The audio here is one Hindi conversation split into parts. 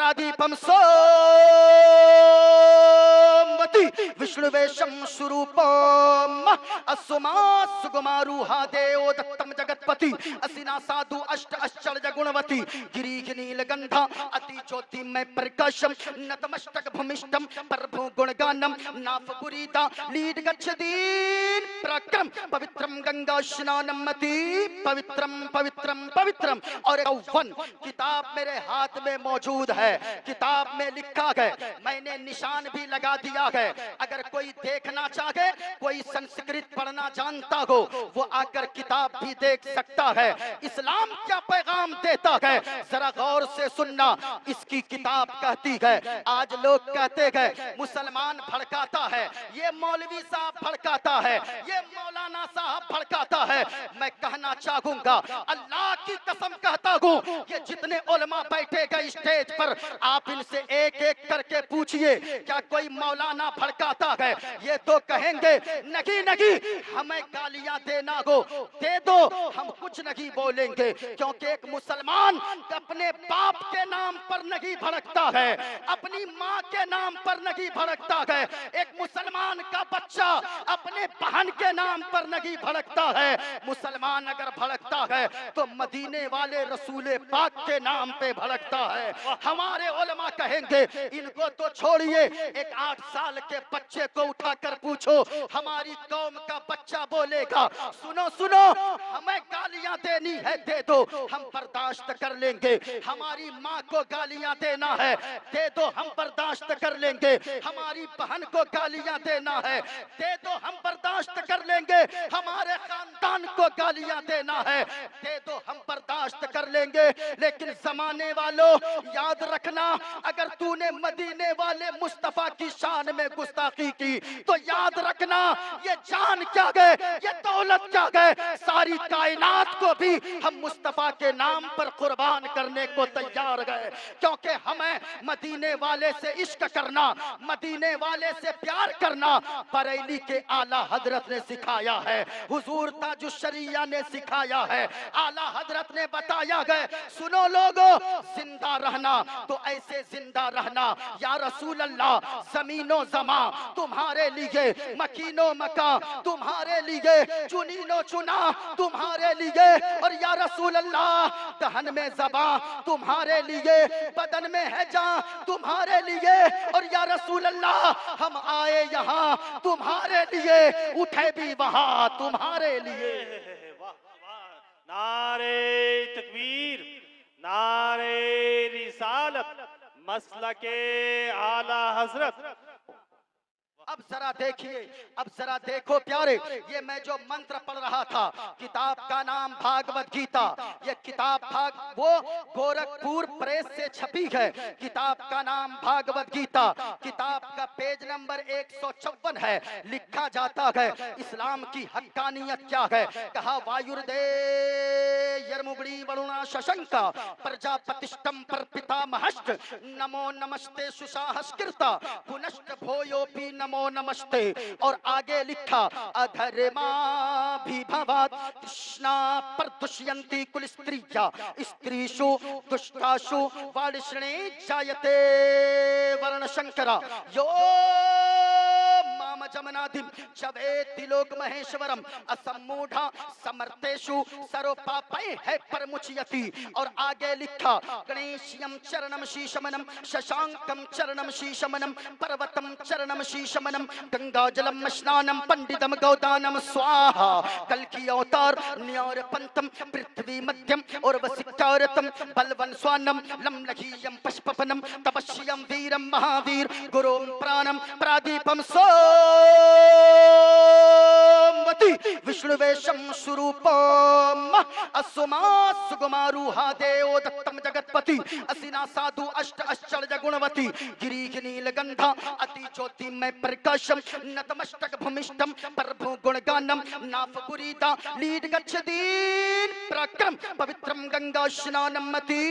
प्रादीपम सोमवती विष्णुवेशम स्वरूपम असुमा सुगुमारूहा देव दत्तम जगतपति असिना साधु अष्ट अश्चर्य गुणवती गिरीश नीलगंधा अति ज्योतिमय प्रकाशम नतमस्तक भूमिष्ठम प्रभु गुणगानम नाफपुरीता लीड गच्छदीन प्रक्रम पवित्रम गंगा स्नानम मति पवित्रम पवित्रम पवित्रम। और वन किताब मेरे हाथ में मौजूद है, किताब में लिखा है, मैंने निशान भी लगा दिया है। अगर कोई देखना चाहे, कोई संस्कृत पढ़ना जानता हो, वो आकर किताब भी देख सकता है। इस्लाम क्या पैगाम देता है जरा गौर से सुनना। इसकी किताब कहती है, आज लोग कहते हैं मुसलमान भड़काता है, ये मौलवी साहब भड़काता है, ये मौलाना साहब भड़काता है। मैं कहना चाहूंगा, अल्लाह की कसम कहता हूं, ये जितने उलमा बैठे गए स्टेज पर, आप इनसे एक एक करके पूछिए क्या कोई मौलाना भड़काता है? ये तो कहेंगे नहीं नहीं, हमें गालियां देना हो दे दो, हम कुछ नहीं बोलेंगे, क्योंकि एक मुसलमान अपने बाप के नाम पर नहीं भड़कता है, अपनी माँ के नाम पर नहीं भड़कता है। एक मुसलमान का बच्चा अपने बहन के नाम पर नहीं भड़कता है। मुसलमान अगर भड़कता है तो मदीने वाले रसूले पाक के नाम पे भड़कता है। हमारे उलमा कहेंगे इनको तो छोड़िए, एक 8 साल के बच्चे को उठाकर पूछो, हमारी कौम का बच्चा बोलेगा सुनो सुनो हमें गालियां देनी है दे दो, हम बर्दाश्त कर लेंगे। हमारी माँ को गालियां देना है दे दो, हम बर्दाश्त कर लेंगे। हमारी बहन को गालियां देना है दे दो, हम बर्दाश्त कर लेंगे। हमारे खानदान को गालियां देना है दे दो, हम बर्दाश्त कर लेंगे। लेकिन जमाने वालों याद रखना, अगर तूने मदीने वाले मुस्तफा की शान में गुस्ताखी की तो याद रखना ये जान क्या गए, ये दौलत क्या गए, सारी कायनात को भी हम मुस्तफा के नाम पर कुर्बान करने को तैयार गए। क्योंकि हमें मदीने वाले से इश्क करना, मदीने वाले से प्यार करना बरेली के आला हजरत ने सिखाया है, हुजूर ताजुश्शरिया ने सिखाया है, आला हजरत ने बताया है। सुनो लोगो, जिंदा रहना तो ऐसे जिंदा रहना, या रसूल अल्लाह जमीनो जमा तुम्हारे लिए, मकीनो मका तुम्हारे लिए, चुनीनो चुना तुम्हारे लिए, और या रसूल अल्लाह दहन में ज़बा तुम्हारे लिए, बदन में है जान तुम्हारे लिए, और या रसूल अल्लाह हम आए यहाँ तुम्हारे लिए, उठे भी वहाँ तुम्हारे लिए। नारे तकबीर, नारे रिसालत, मसलके आला हजरत। अब जरा देखिए, अब जरा देखो प्यारे, ये मैं जो मंत्र पढ़ रहा था, किताब का नाम भागवत गीता। ये किताब वो गोरखपुर प्रेस से छपी है, किताब का नाम भागवत गीता। किताब का पेज नंबर 154 है। लिखा जाता है इस्लाम की हक्कानियत क्या है। कहा वायुर्दे यर्मुबड़ी वरुणा शशंका प्रजापतिष्ठम पर पिता महष्ट नमो नमस्ते सुशाहस्कृता पुनश्च भोयोपि नमो नमस्ते। और आगे लिखा अधर्मा भी भवात कृष्णा पर दुष्यंती कुल स्त्रिया स्त्रीषु दुष्टासु वारिष्णे जायते वर्ण शंकरा यो माम जमनाधिम चवेति लोक महेश्वरम असम्मूढ़ा समर्थेषु सर्वपापै है परमुच्यति। और आगे लिखा गणेशयम चरणम शीशमनम शशांकम चरणम शीशमनम पर्वतम चरणम शीशमनम गंगाजलम स्नानम पंडितम गौदानम स्वाहा। कल की अवतार न्यार पंतम पृथ्वी मध्यम और वसिकारतम बलवन स्वानम लम लघीयम पुष्पपनम तपस्यम वीरम महावीर गुरुम प्राणम प्रादीपम सोमवती विष्णुवेशम स्वरूपम असुमा सुगुमारूहा देव दत्तम जगतपति असिना साधु अष्ट आश्चर्य गुणवती गिरीश नीलगंधा अति ज्योतिमय प्रकाशम नतमस्तक भूमिष्ठम प्रभु गुणगानम नाफपुरीता लीड गच्छदीन प्रक्रम पवित्रम गंगा स्नानम मति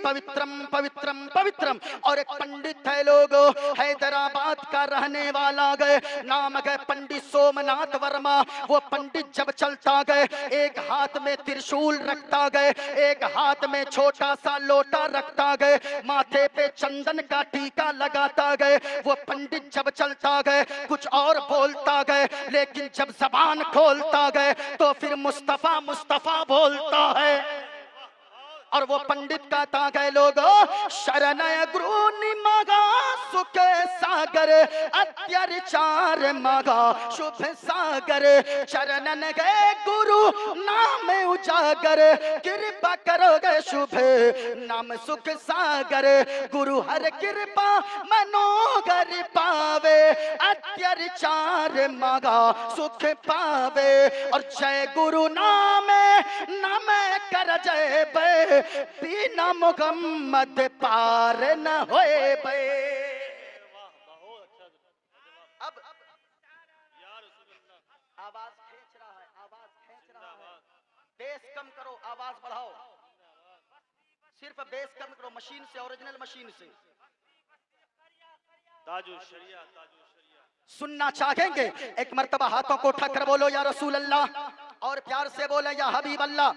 पवित्रम पवित्रम पवित्रम। और एक पंडित है लोगो, हैदराबाद का रहने वाला गए, नाम गए पंडित सोमनाथ वर्मा। वो पंडित जब चलता गए एक हाथ में त्रिशूल रखता गए, एक हाथ में छोटा सा लोटा रखता गए, माथे पे चंदन का टीका लगाता गए। वो पंडित जब चलता गए कुछ और बोलता गए, लेकिन जब जबान खोलता गए तो फिर मुस्तफा मुस्तफा बोलता है। और वो पंडित कहता गए, लोगो शरणय गुरु निमगा सुख सागर, अत्याचार मगा शुभ सागर। चरणन गए गुरु नाम उजागर, कृपा करोगे शुभ नाम सुख सागर। गुरु हर कृपा मनोगर पावे, अत्याचार मगा सुख पावे। और जय गुरु नाम नम कर जय बे, बिना मुहम्मद पार न होए बे। अब आवाज खींच रहा है, आवाज खींच रहा है। बेस कम करो, आवाज बढ़ाओ। सिर्फ बेस कम करो, मशीन से, ओरिजिनल मशीन से। ताजु शरिया, ताजु शरिया। सुनना चाहेंगे? एक मर्तबा हाथों को उठाकर बोलो या रसूल अल्लाह, और प्यार से बोले या हबीब अल्लाह।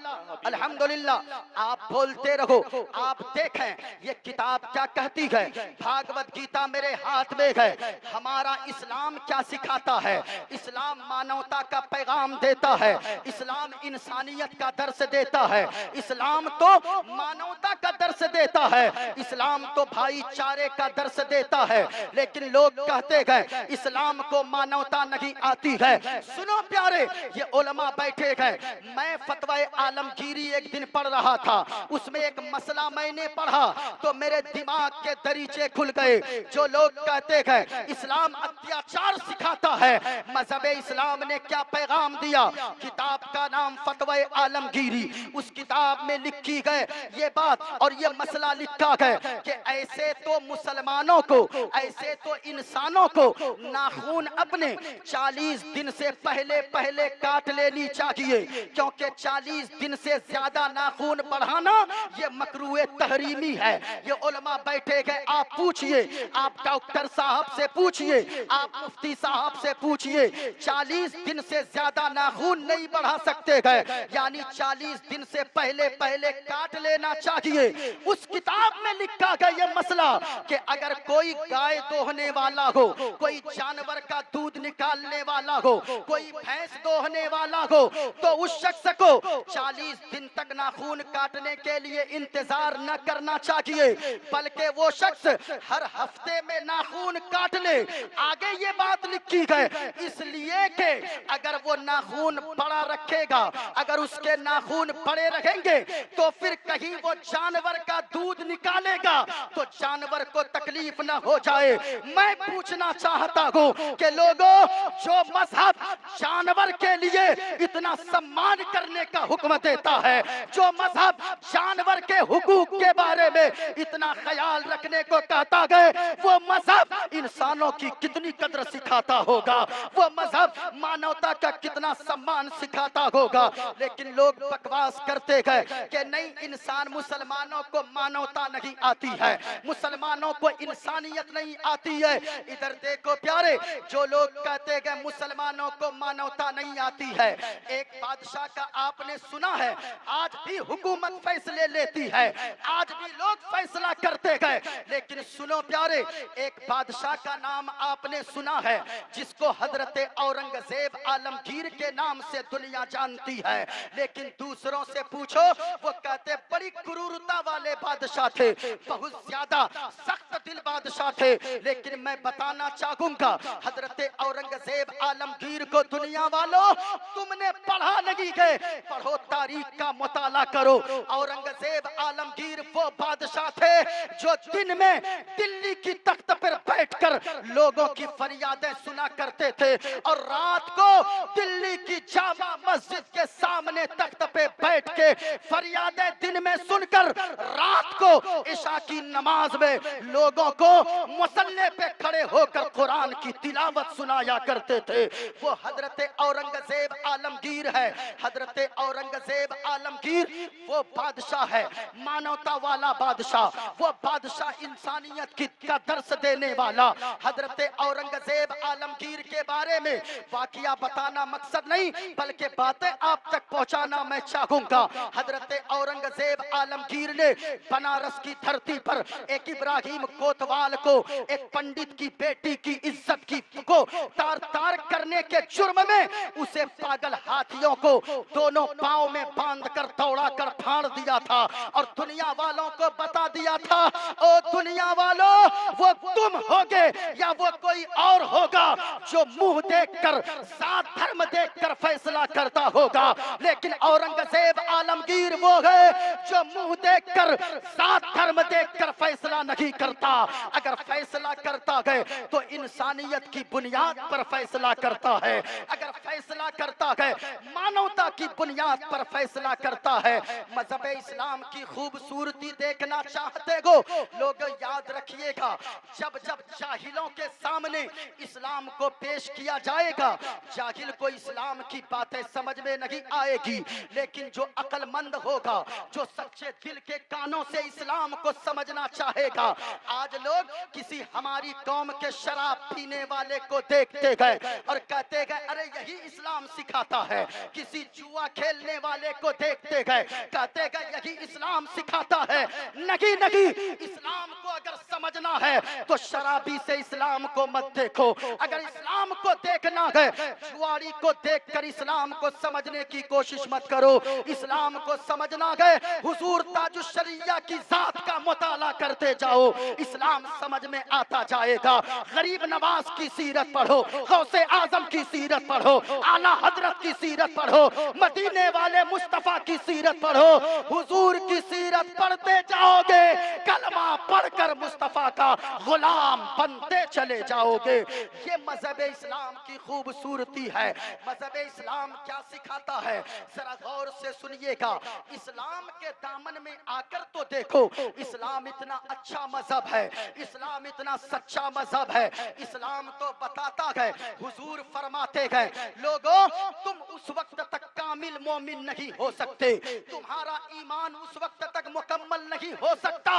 अल्हम्दुलिल्लाह। आप बोलते रहो। आप देखें ये किताब क्या कहती है। भागवत गीता मेरे हाथ में है। हमारा इस्लाम क्या सिखाता है? इस्लाम मानवता का पैगाम देता है। इस्लाम इंसानियत का दर्स देता है। इस्लाम तो मानवता का दर्स देता है। इस्लाम तो भाईचारे का दर्स देता है। लेकिन लोग कहते हैं इस्लाम को मानवता नहीं आती है। सुनो प्यारे, ये उलमा बैठे गए। मैं फतवाए आलमगीरी एक दिन पढ़ रहा था, उसमें एक मसला मैंने पढ़ा तो मेरे दिमाग के दरीचे खुल गए। जो लोग कहते हैं इस्लाम अत्याचार सिखाता है, मजहब इस्लाम ने क्या पैगाम दिया? किताब का नाम फतवाए आलमगीरी। उस किताब में लिखी गए ये बात और ये मसला लिखा गया कि ऐसे तो मुसलमानों को, ऐसे तो इंसानों को नाखून अपने 40 दिन से पहले पहले काट लेनी चाहिए, क्योंकि 40 दिन से ज्यादा नाखून बढ़ाना ये मकरूए तहरीमी है। ये उलमा बैठे गए। आप पूछिए, आप डॉक्टर साहब से पूछिए, आप मुफ्ती साहब से पूछिए, 40 दिन से ज्यादा नाखून नहीं बढ़ा सकते हैं, यानी 40 दिन से पहले पहले काट लेना चाहिए। उस किताब में लिखा गया ये मसला कि अगर कोई गाय दोहने वाला हो, कोई जानवर का दूध निकालने वाला हो, कोई भैंस दोहने वाला हो, तो उस शख्स को 40 दिन तक नाखून काटने के लिए इंतजार न करना चाहिए, बल्कि वो शख्स हर हफ्ते में नाखून काट ले। आगे ये बात लिखी है इसलिए कि अगर वो नाखून बड़ा रखेगा, अगर उसके नाखून बड़े रहेंगे तो फिर कहीं वो जानवर का दूध निकालेगा तो जानवर को तकलीफ न हो जाए। मैं पूछना चाहता हूँ कि लोगों, जो मजहब जानवर के लिए इतना सम्मान करने का हुक्म देता है, जो मजहब जानवर के हुकूक के बारे में इतना ख्याल रखने को कहता है, वो मजहब इंसानों की कितनी कदर सिखाता होगा, वो मजहब मानवता का कितना सम्मान सिखाता होगा। लेकिन लोग बकवास करते हैं कि नहीं, इंसान, मुसलमानों को मानवता नहीं आती है, मुसलमानों को इंसानियत नहीं आती है। इधर देखो प्यारे, जो लोग कहते हैं मुसलमानों को मानवता नहीं आती है, एक बादशाह का आपने सुना है, आज भी हुकूमत फैसले लेती है, आज भी लोग फैसला करते हैं। लेकिन सुनो प्यारे, एक बादशाह का नाम आपने सुना है जिसको हजरत औरंगजेब आलमगीर के नाम से दुनिया जानती है। लेकिन दूसरों से पूछो, वो कहते बड़ी क्रूरता वाले बादशाह थे, बहुत ज्यादा सख्त दिल बादशाह थे। लेकिन मैं बताना चाहूंगा, हजरत औरंगजेब आलमगीर को दुनिया वालों तुमने पढ़ा नहीं है, पढ़ो, तारीख का मुताला करो। औरंगजेब आलमगीर वो बादशाह थे जो दिन में दिल्ली की तख्त पर बैठकर लोगों की फरियादें सुना करते थे, और रात को दिल्ली की जामा मस्जिद के सामने तख्त पे बैठ के फरियादें दिन में सुनकर रात को इशा की नमाज में लोग लोगों को मुसल्ले पे खड़े होकर कुरान की तिलावत सुनाया करते थे। वो हजरत औरंगजेब आलमगीर है। हजरत औरंगजेब आलमगीर वो बादशाह है, मानवता वाला बादशाह, वो बादशाह इंसानियत की का दर्स देने वाला। हजरत औरंगजेब आलमगीर के बारे में वाकया बताना मकसद नहीं, बल्कि बातें आप तक पहुंचाना मैं चाहूंगा। हजरत औरंगजेब आलमगीर ने बनारस की धरती पर एक इब्राहिम कोतवाल को, एक पंडित की बेटी की इज्जत की को तार तार करने के जुर्म में उसे पागल हाथियों को दोनों पांव में बांध कर दौड़ा कर फाड़ दिया था और दुनिया वालों को बता दिया था, ओ दुनिया वालों, वो तुम होगे या वो कोई और होगा जो मुंह देखकर, जात धर्म देखकर फैसला करता होगा। लेकिन औरंगजेब आलमगीर वो है जो मुंह देखकर, जात धर्म देखकर फैसला नहीं करता। अगर फैसला करता है तो इंसानियत की बुनियाद पर फैसला करता है। अगर फैसला करता है मानवता की बुनियाद पर फैसला करता है। मजहब इस्लाम की खूबसूरती देखना चाहते हो लोग, याद रखिएगा, जब जब जाहिलों के सामने इस्लाम को पेश किया जाएगा, जाहिल को इस्लाम की बातें समझ में नहीं आएगी, लेकिन जो अक्लमंद होगा, जो सच्चे दिल के कानों से इस्लाम को समझना चाहेगा। आज लोग किसी हमारी कौम के शराब पीने वाले को देखते गए और कहते गए अरे यही इस्लाम सिखाता है। किसी जुआ खेलने वाले को देखते गए, कहते गए यही इस्लाम सिखाता है। नहीं नहीं, इस्लाम को अगर समझना है तो शराबी से इस्लाम को मत देखो। अगर इस्लाम को देखना है, जुआरी को देखकर इस्लाम को समझने की कोशिश मत करो। इस्लाम को समझना है, हुजूर ताजुश्शरिया की जात का मुताला करते जाओ, इस्लाम समझ में आता जाएगा। गरीब नवाज की सीरत पढ़ो, गौसे आजम की सीरत पढ़ो, आला हजरत की सीरत पढ़ो, मदीने वाले मुस्तफा की सीरत पढ़ो, हुजूर की सीरत पढ़ते जाओगे, कलमा पढ़कर मुस्तफा का गुलाम बनते चले जाओगे। ये मजहब इस्लाम की खूबसूरती है। मजहब इस्लाम क्या सिखाता है, जरा गौर से सुनिएगा। इस्लाम के दामन में आकर तो देखो, इस्लाम इतना अच्छा मजहब है, इस्लाम इतना सच्चा मजहब है। इस्लाम तो बताता है, हुजूर फरमाते हैं, लोगों तुम उस वक्त तक कामिल मोमिन नहीं हो सकते, तुम्हारा ईमान उस वक्त तक मुकम्मल नहीं हो सकता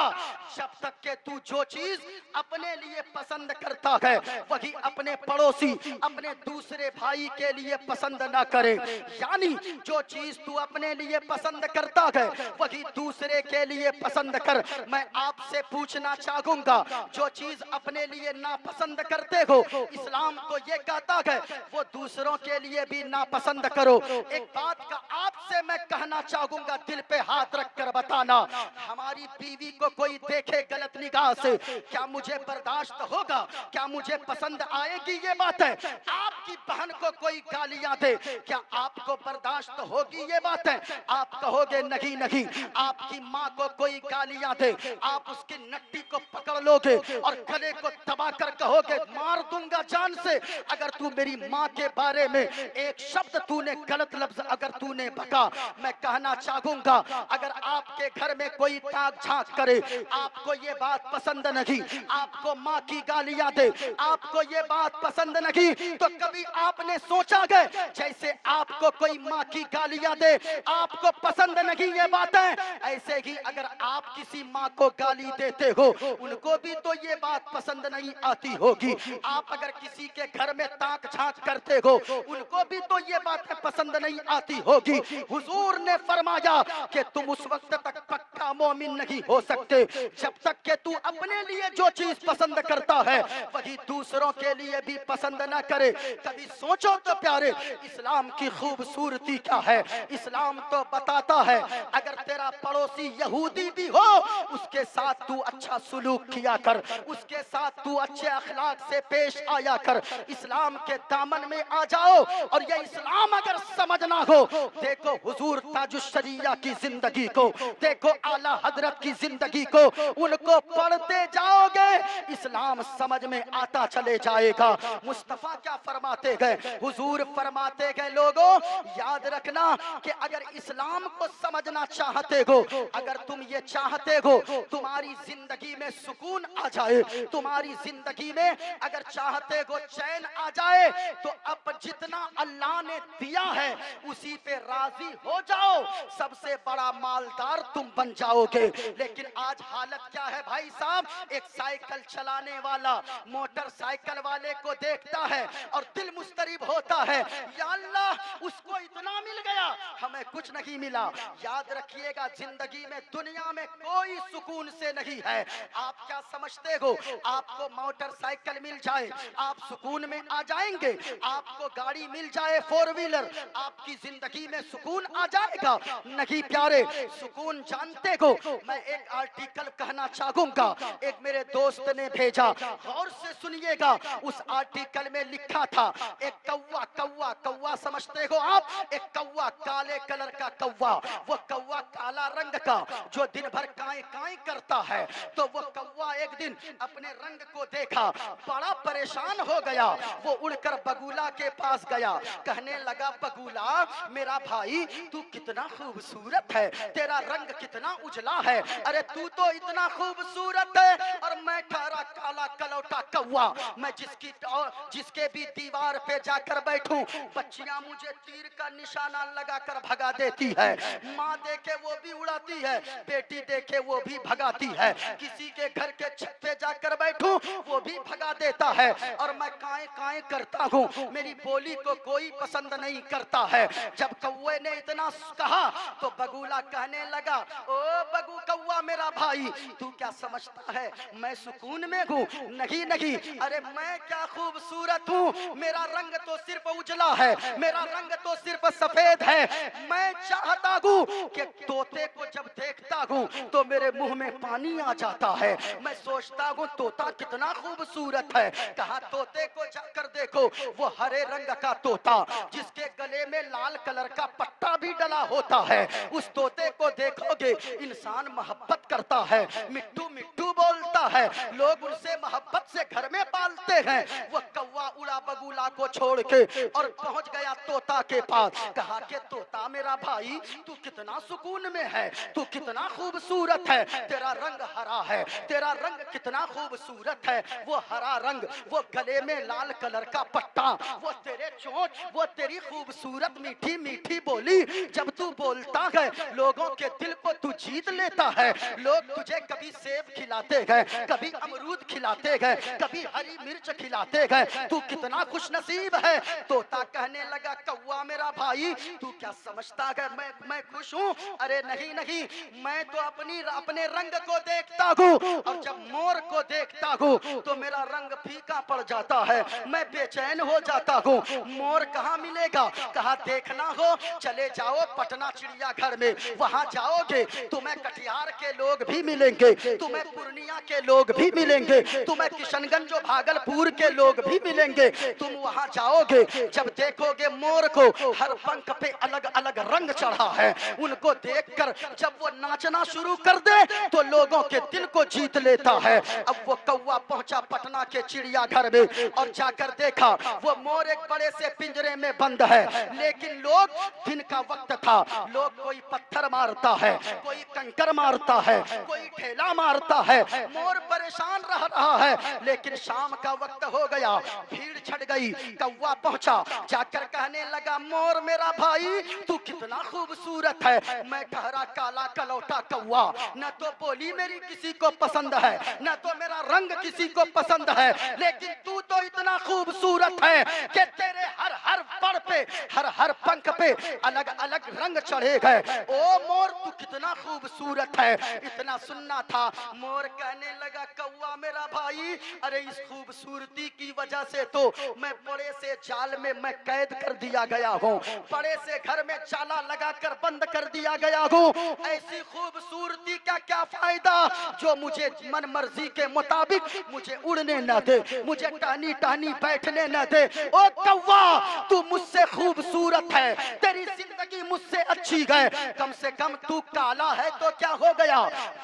जब तक के तू जो चीज अपने लिए पसंद करता है वही अपने पड़ोसी, अपने दूसरे भाई के लिए पसंद ना करे। यानी जो चीज तू अपने लिए पसंद करता है वही दूसरे के लिए पसंद कर। मैं आपसे पूछना चाहूंगा, जो चीज अपने लिए नापसंद करते हो, इस्लाम तो ये कहता है वो दूसरों के लिए भी नापसंद करो। एक बात का आपसे मैं कहना चाहूंगा, दिल पे हाथ रख कर बताना, हमारी बीवी को कोई देखे गलत निगाह से, क्या मुझे बर्दाश्त होगा? क्या मुझे पसंद आएगी? ये बात है। आपकी बहन को कोई गालियां दे, क्या आपको बर्दाश्त होगी? ये बात है। आप कहोगे नहीं नहीं। आपकी माँ को कोई गालियां दे, आप उसकी नट्टी को पकड़ लोगे और गले को दबा कर कहोगे मार दूंगा जान से अगर तू मेरी माँ के बारे में एक शब्द तूने गलत लफ्ज अगर तूने बका। मैं कहना चाहूंगा, अगर आपके घर में कोई ताक झांक करे, आपको ये बात पसंद नहीं, आपको माँ की गालियां दे, आपको ये बात पसंद नहीं, तो कभी आपने सोचा है जैसे आपको कोई माँ की गालियां दे आपको पसंद नहीं ये बात है, ऐसे ही अगर आप किसी माँ को गाली देते हो उनको भी तो ये बात पसंद नहीं आती होगी। आप अगर किसी के घर में ताक झांक करते हो उनको भी तो ये बात पसंद नहीं आती होगी। हुजूर ने फरमाया कि तुम उस वक्त तक पक्का मोमिन नहीं हो सकते जब तक कि तू अपने लिए जो चीज पसंद करता है वही दूसरों के लिए भी पसंद ना करे। कभी सोचो तो प्यारे, इस्लाम की खूबसूरती क्या है। इस्लाम तो बताता है अगर तेरा पड़ोसी यहूदी भी हो उसके साथ तू अच्छा सुलूक किया कर, उसके साथ तू अच्छे अखलाक से पेश आया कर। इस्लाम के दामन में आ जाओ और ये इस्लाम अगर समझना हो, देखो हुजूर ताजुश्शरिया की जिंदगी को, देखो आला हजरत की जिंदगी को, उनको पढ़ते जाओगे इस्लाम समझ में आता चले जाएगा। मुस्तफा क्या फरमाते गए, हुजूर फरमाते गए, लोगों याद रखना कि अगर इस्लाम को समझना चाहते हो, अगर तुम ये चाहते हो तुम्हारी जिंदगी में सुकून आ जाए, तुम्हारी जिंदगी में अगर चाहते हो चैन आ जाए, तो अब जितना अल्लाह ने दिया है उसी पे राजी हो जाओ, सबसे बड़ा मालदार तुम बन जाओगे। लेकिन आज हालत क्या है भाई साहब, एक साइकिल चलाने वाला मोटरसाइकिल वाले को देखता है और दिल मुस्तरिब होता है, या अल्लाह उसको इतना मिल गया, हमें कुछ नहीं मिला। याद रखिएगा जिंदगी में दुनिया में कोई सुकून से नहीं है। आप क्या समझते हो, आपको मोटरसाइकिल मिल जाए आप सुकून में आ जाएंगे, आपको गाड़ी मिल जाए फोर व्हीलर आपकी जिंदगी में सुकून आ जाएगा? नहीं प्यारे, सुकून जानते हो, मैं एक आर्टिकल कहना चाहूंगा, एक मेरे दोस्त ने भेजा, गौर से सुनिएगा। उस आर्टिकल में लिखा था एक कौवा, कौवा कौवा समझते हो आप, एक कौवा काले कलर का कौवा, वो कौवा काला रंग का जो दिन भर काई काई करता है, तो वो कौवा एक दिन अपने रंग को देखा, बड़ा परेशान हो गया, वो उड़कर बगुला के पास गया, कहने लगा बगुला मेरा भाई तू कितना खूबसूरत है, तेरा रंग कितना उजला है, अरे तू तो इतना खूबसूरत है और मैं ठहरा काला कलौटा कौवा, मैं जिसके भी दीवार पे जाकर बैठूं बच्चियां मुझे तीर का निशाना लगाकर भगा देती है, माँ देखे वो भी उड़ाती है, बेटी देखे वो भी भगाती है, किसी के घर के छत पे जाकर बैठूं वो भी भगा देता है, और मैं काए काए करता हूँ, मेरी बोली को कोई पसंद नहीं करता है। जब कौवे ने इतना कहा तो बगुला कहने लगा, ओ बगु कौवा मेरा भाई तू क्या समझता है मैं सुकून में हूँ? नहीं नहीं, अरे मैं क्या खूबसूरत हूँ, मेरा रंग तो सिर्फ उजला है, मेरा रंग तो सिर्फ सफेद है, मैं चाहता हूँ कि तोते को जब देखता हूँ तो मेरे मुंह में पानी आ जाता है, मैं सोचता हूँ तोता कितना खूबसूरत है। कहा तोते को जाकर देखो, वो हरे रंग का तोता जिसके गले में लाल कलर का पट्टा भी डला होता है, उस तोते को देखोगे इंसान मोहब्बत करता है, मिट्टू मिट्टू बोलता है, लोग उनसे मोहब्बत से घर में पालते हैं। वो कौवा उड़ा बगुला को छोड़ के और पहुंच गया तोता के पास, कहा कि तोता मेरा भाई तू कितना सुकून में है, तू कितना खूबसूरत है, तेरा रंग हरा है, तेरा रंग कितना खूबसूरत है, वो हरा रंग, वो गले में लाल कलर का पट्टा, वो तेरे चोंच, वो तेरी खूबसूरत मीठी मीठी बोली, जब तू बोलता है लोगों के दिल को तू जीत लेता है। लोग तुझे कभी सेब खिलाते हैं, कभी अमरूद खिलाते हैं, कभी हरी मिर्च खिलाते हैं, तू कितना खुशनसीब है। तोता कहने लगा कौवा मेरा भाई तू क्या समझता है मैं खुश हूँ? अरे नहीं नहीं, मैं तो अपने रंग को देखता हूँ, और जब मोर को देखता हूँ तो मेरा रंग फीका पड़ जाता है, मैं बेचैन हो जाता हूँ। मोर कहाँ मिलेगा? कहा देखना हो चले जाओ पटना चिड़ियाघर में, वहां जाओगे तुम्हें कटिहार के लोग भी मिलेंगे, तुम्हें पूर्णिया के लोग भी मिलेंगे, तुम्हें किशनगंज और भागलपुर के लोग भी मिलेंगे। तुम वहां जाओगे जब देखोगे मोर को हर पंख पे अलग अलग रंग चढ़ा है, उनको देखकर जब वो नाचना शुरू कर दे तो लोगों के दिल को जीत लेता है। अब वो कौवा पहुंचा पटना के चिड़ियाघर में और जाकर देखा वो मोर एक बड़े से पिंजरे में बंद है, लेकिन लोग, दिन का वक्त था, लोग कोई पत्थर मारता है, कोई कंकर मारता है, कोई ढेला मारता है, मोर परेशान रह रहा है। लेकिन शाम का वक्त हो गया, भीड़ छट गई, कौवा पहुंचा, जाकर कहने लगा मोर मेरा भाई तू कितना खूबसूरत है, मैं ठहरा काला कलौटा कौवा, न तो बोली मेरी किसी को पसंद है, न तो मेरा रंग किसी को पसंद है, लेकिन तू तो इतना खूबसूरत है कि तेरे हर हर पर पे, हर हर पंख पे अलग अलग रंग चढ़े गए। ओ मोर तू कितना खूबसूरत है। इतना सुनना था, मोर कहने लगा कौवा मेरा भाई अरे इस खूबसूरती की वजह से तो मैं बड़े से जाल में मैं कैद कर दिया गया हूँ, बड़े से घर में जाला लगाकर बंद कर दिया गया हूँ। ऐसी खूबसूरती का क्या फायदा जो मुझे मन मर्जी के मुताबिक मुझे उड़ने न दे, मुझे टहनी टहनी बैठने न दे। ओ कौवा तू मुझसे खूबसूरत है, तेरी जिंदगी मुझसे अच्छी है, कम से कम तू काला है तो क्या हो गया,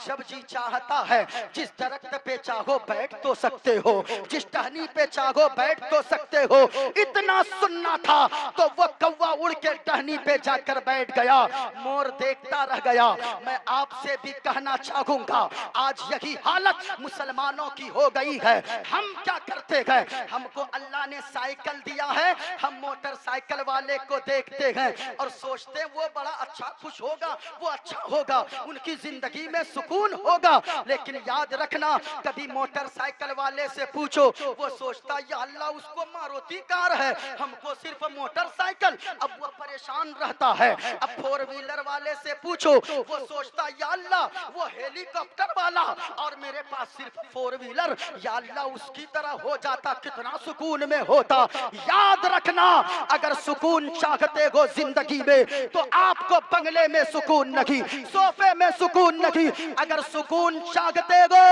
जब जी चाहता है जिस दरख्त पे चाहो बैठ तो सकते हो, जिस टहनी पे चाहो बैठ तो सकते हो। इतना सुनना था तो वो कौवा उड़ के टहनी पे जाकर बैठ गया, मोर देखता रह गया। मैं आपसे भी कहना चाहूंगा, आज यही हालत मुसलमानों की हो गई है। हम क्या करते हैं, हमको अल्लाह ने साइकिल दिया है, हम मोटरसाइकिल वाले को देखते हैं और सोचते हैं वो बड़ा अच्छा खुश होगा, वो अच्छा होगा, उनकी जिंदगी में सुकून होगा। लेकिन याद रखना, कभी मोटरसाइकिल वाले से पूछो, वो सोचता या अल्लाह उसको मारुति कार है, हमको सिर्फ मोटरसाइकिल। अब वो परेशान रहता है। अब फोर व्हीलर वाले से पूछो, वो सोचता या अल्लाह वो हेलीकॉप्टर वाला और मेरे पास सिर्फ फोर व्हीलर, या अल्लाह उसकी तरह हो जाता, कितना सुकून में होता। याद रखना, अगर सुकून चाहते हो जिंदगी में तो आपको बंगले में सुकून नहीं, सोफे में सुकून नहीं। अगर सुकून चाहते हो,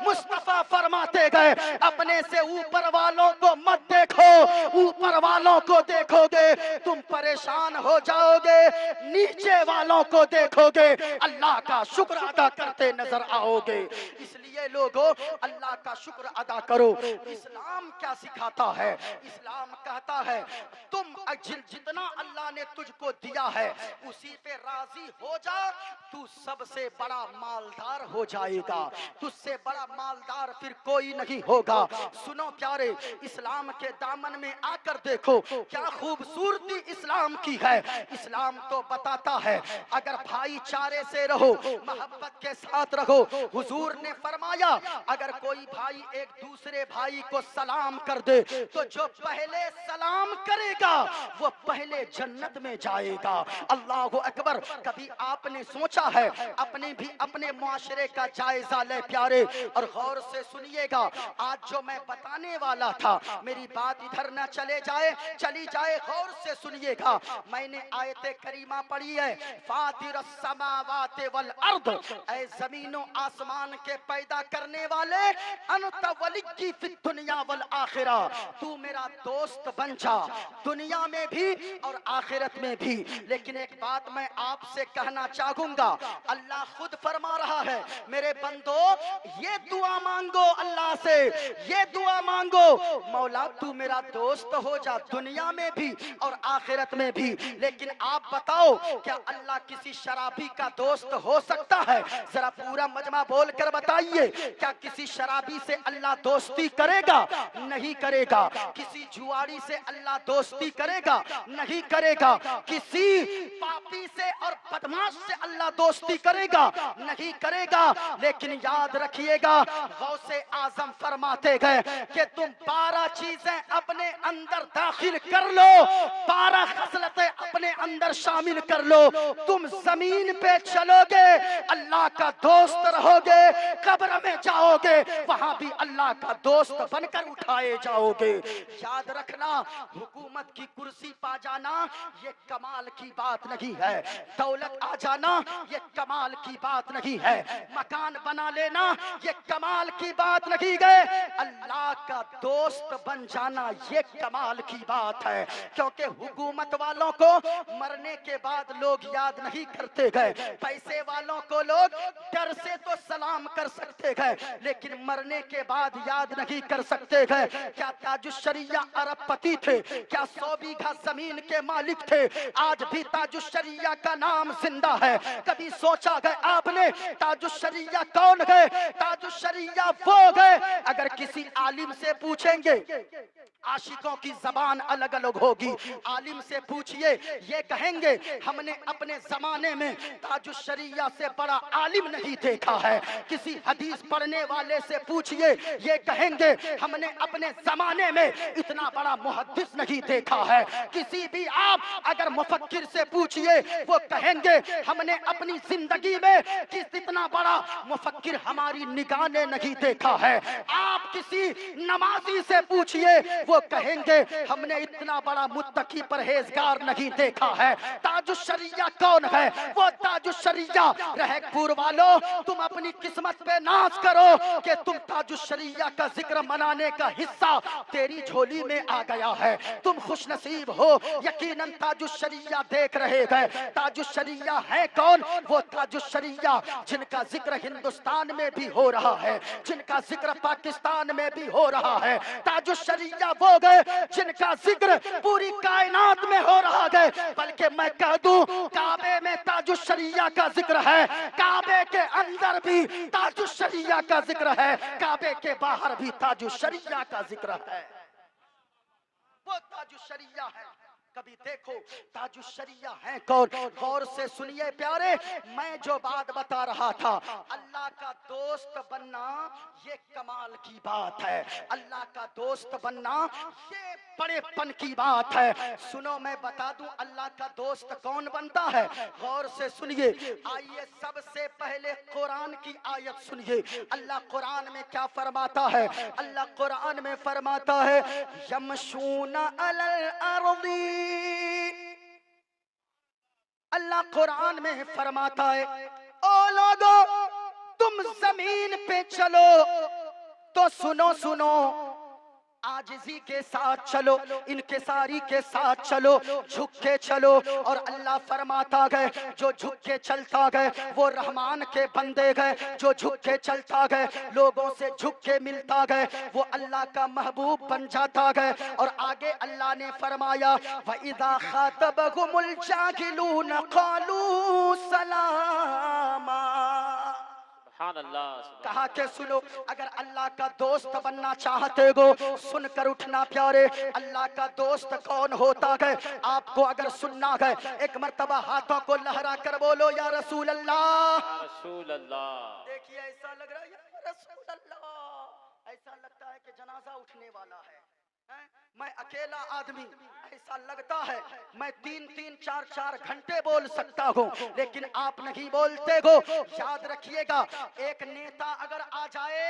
मुस्तफा फरमाते गए, अपने से ऊपर वालों को मत देखो, ऊपर वालों को देखोगे तुम परेशान हो जाओगे, नीचे वालों को देखोगे अल्लाह का शुक्र अदा करते नजर आओगे। इसलिए लोगों, अल्लाह का शुक्र अदा करो। इस्लाम क्या सिखाता है? इस्लाम कहता है तुम जितना अल्लाह ने तुझको दिया है उसी पे राजी हो जा, तू सबसे बड़ा मालदार हो जाएगा, तुझसे बड़ा मालदार फिर कोई नहीं होगा। सुनो प्यारे, इस्लाम के दामन में आकर देखो क्या खूबसूरती इस्लाम की है। इस्लाम तो बताता है अगर भाईचारे से रहो, मोहब्बत के साथ रहो। हुजूर ने फरमाया अगर कोई भाई एक दूसरे भाई को सलाम कर दे तो जो पहले सलाम करेगा वो पहले जन्नत में जाएगा। अल्लाह अकबर। कभी आपने सोचा है, अपने भी अपने मुआशरे का जायजा ले प्यारे, और गौर से सुनिएगा। आज जो मैं बताने वाला था, मेरी बात इधर न चले जाए, चली जाए, गौर से सुनिएगा। मैंने आयते करीमा पढ़ी है, फातिरस समावाति वल अर्द, ऐ जमीनों आसमान के पैदा करने वाले, अनत वलिय्यी फिद दुनिया वल आखिरा, तू मेरा दोस्त बन जा दुनिया में भी और आखिरत में भी। लेकिन एक बात मैं आपसे कहना चाहूंगा, अल्लाह खुद फरमा रहा है मेरे बंदो ये दुआ मांगो अल्लाह से, ये दुआ मांगो मौला तू मेरा दोस्त हो जा दुनिया में भी और आखिरत में भी। लेकिन आप बताओ क्या अल्लाह किसी शराबी का दोस्त हो सकता है? जरा पूरा मजमा बोल कर बताइए, क्या किसी शराबी से अल्लाह दोस्ती करेगा? नहीं करेगा। किसी जुआरी से अल्लाह दोस्ती करेगा? नहीं करेगा। किसी पापी से और बदमाश से अल्लाह दोस्ती करेगा? नहीं करेगा। लेकिन याद रखिएगा, गौसे आजम फरमाते गए कि तुम 12 चीजें अपने अंदर दाखिल कर लो, 12 खसलतें अपने अंदर शामिल कर लो, तुम जमीन पे चलोगे अल्लाह का दोस्त रहोगे, कब्र में जाओगे वहां भी अल्लाह का दोस्त बनकर उठाए जाओगे। याद रखना, हुकूमत की कुर्सी पा जाना ये कमाल की बात नहीं है, दौलत आ जाना ये कमाल की बात नहीं है, मकान बना लेना ये कमाल की बात नहीं है, अल्लाह का दोस्त बन जाना ये कमाल की बात है। क्योंकि हुकूमत वालों को मरने के बाद लोग याद नहीं करते गए, पैसे वालों को लोग डर से तो सलाम कर सकते गए लेकिन मरने के बाद याद नहीं कर सकते गए। क्या ताजुश्शरिया अरबपति थे? क्या 100 बीघा जमीन के मालिक थे? आज भी ताजुश्शरिया का नाम जिंदा है। कभी सोचा गए आपने ताजुश्शरिया कौन गए? ताजुश्शरिया वो गए, अगर किसी आलिम से पूछेंगे, आशिकों की जबान अलग अलग होगी, आलिम से पूछिए ये कहेंगे हमने अपने जमाने में ताजुश्शरिया से बड़ा आलिम नहीं देखा है। किसी हदीस पढ़ने वाले से पूछिए ये कहेंगे हमने अपने जमाने में इतना बड़ा मुहद्दिस नहीं देखा है। किसी भी आप अगर मुफक्किर से पूछिए वो कहेंगे हमने अपनी जिंदगी में इतना बड़ा मुफक्किर हमारी निगाह ने नहीं देखा है। आप किसी नमाजी से पूछिए वो कहेंगे हमने इतना बड़ा मुत्तकी परहेजगार नहीं देखा है। ताजुश्शरिया कौन है? वो ताजुश्शरिया रहकपुर वालों, तुम अपनी किस्मत पे नाज करो कि तुम ताजुश्शरिया का जिक्र मनाने का हिस्सा तेरी झोली में आ गया है। तुम खुशनसीब हो। यकीनन ताजुश्शरिया देख रहे हैं। ताजुश्शरिया है कौन? वो ताजुश्शरिया जिनका जिक्र हिंदुस्तान में भी हो रहा है, जिनका जिक्र पाकिस्तान में भी हो रहा है। ताजुश्शरिया वो गए जिनका जिक्र पूरी कायनात में हो रहा है। बल्कि मैं कह दूं काबे में ताजुश्शरिया का जिक्र है, काबे के अंदर भी ताजुश्शरिया का जिक्र है, काबे के बाहर भी ताजुश्शरिया का जिक्र है। वो ताजुश्शरिया है। कभी देखो ताजुश्शरिया है कौन? गौर से सुनिए प्यारे, मैं जो बात बता रहा था, अल्लाह का दोस्त बनना ये कमाल की बात है। अल्लाह का दोस्त बनना ये बड़ेपन की बात है। सुनो मैं बता दूं अल्लाह का दोस्त कौन बनता है। गौर से सुनिए। आइए सबसे पहले कुरान की आयत सुनिए। अल्लाह कुरान में क्या फरमाता है? अल्लाह कुरान में फरमाता है यमशूना अलल अर्दी। अल्लाह कुरान में फरमाता है ओ लोगों तुम जमीन पे चलो तो सुनो सुनो, आजिज़ी के साथ चलो, इनकिसारी के साथ चलो, झुक के चलो। और अल्लाह फरमाता गए जो झुक के चलता गए वो रहमान के बंदे गए, जो झुक के चलता गए लोगों से झुक के मिलता गए वो अल्लाह का महबूब बन जाता गए। और आगे अल्लाह ने फरमाया वइज़ा खातबहुमुल जाहिलून क़ालू सलामा। कहा के सुनो, अगर अल्लाह का दोस्त बनना चाहते हो सुनकर उठना प्यारे। अल्लाह का दोस्त कौन होता है आपको अगर सुनना है, एक मर्तबा हाथों को लहरा कर बोलो या रसूल अल्लाह। देखिए ऐसा लग रहा है या रसूल अल्लाह, ऐसा लगता है कि जनाजा उठने वाला है। मैं अकेला आदमी, ऐसा लगता है मैं 3-3 4-4 घंटे बोल सकता हूँ, लेकिन आप नहीं बोलते हो। याद रखिएगा, एक नेता अगर आ जाए